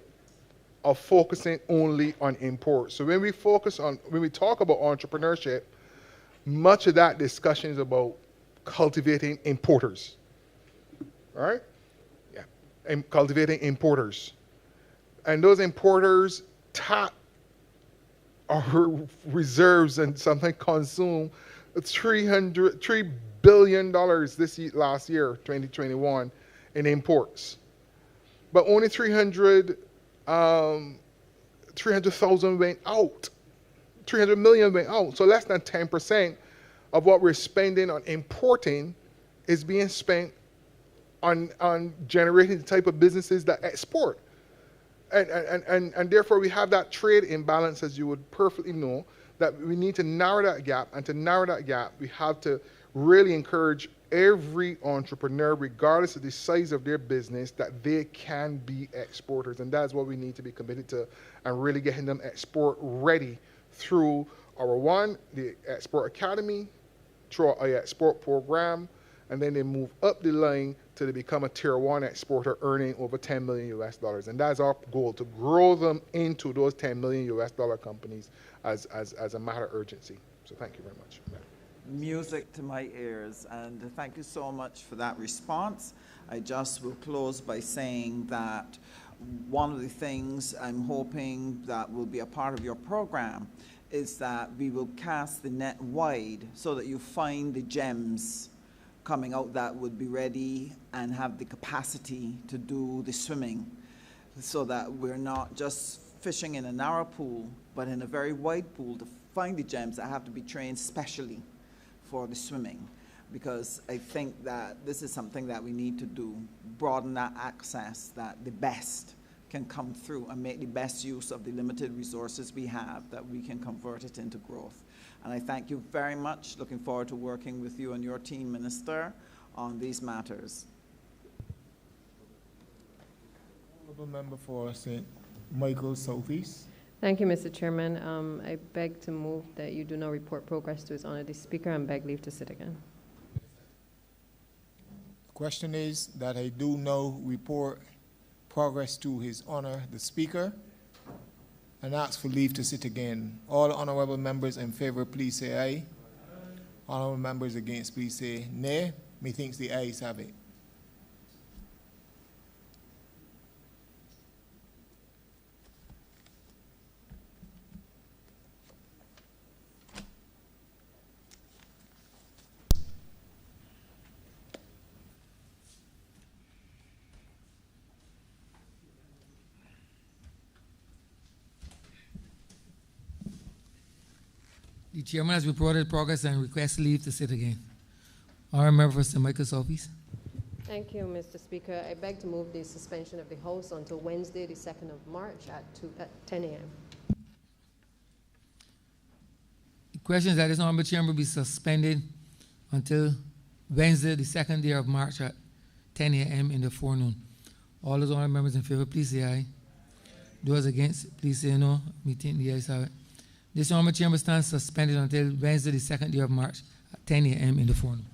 S7: of focusing only on imports. So when we talk about entrepreneurship, much of that discussion is about cultivating importers. All right? Yeah. And cultivating importers. And those importers tap our reserves and something consume $3 billion last year, 2021, in imports. But only 300,000 went out. 300 million went out. So less than 10% of what we're spending on importing is being spent on generating the type of businesses that export. And therefore we have that trade imbalance, as you would perfectly know, that we need to narrow that gap. And to narrow that gap, we have to really encourage every entrepreneur, regardless of the size of their business, that they can be exporters. And that's what we need to be committed to, and really getting them export ready through the Export Academy, through our export program, and then they move up the line till they become a tier 1 exporter earning over $10 million US. And that's our goal, to grow them into those $10 million US companies as a matter of urgency. So thank you very much.
S13: Music to my ears, and thank you so much for that response. I just will close by saying that one of the things I'm hoping that will be a part of your program is that we will cast the net wide so that you find the gems coming out that would be ready and have the capacity to do the swimming, so that we're not just fishing in a narrow pool, but in a very wide pool to find the gems that have to be trained specially for the swimming. Because I think that this is something that we need to do, broaden that access, that the best can come through and make the best use of the limited resources we have, that we can convert it into growth. And I thank you very much. Looking forward to working with you and your team, Minister, on these matters.
S2: Honourable Member for St. Michael Southeast.
S14: Thank you, Mr. Chairman. I beg to move that you do not report progress to His Honour the Speaker, and beg leave to sit again.
S2: The question is that I do now report progress to His Honour the Speaker, and ask for leave to sit again. All honourable members in favour, please say aye. Honourable members against, please say nay. Methinks the ayes have it.
S1: The chairman has reported progress and requests leave to sit again. Honourable Member for St. Michael's Office.
S14: Thank you, Mr. Speaker. I beg to move the suspension of the House until Wednesday, the 2nd of March at 10 a.m.
S1: The question is that this honourable chamber be suspended until Wednesday, the 2nd day of March at 10 a.m. in the forenoon. All those honourable members in favour, please say aye. Those against, please say no. Meeting the ayes have it. This honourable chamber stands suspended until Wednesday, the 2nd day of March at 10 a.m. in the forenoon.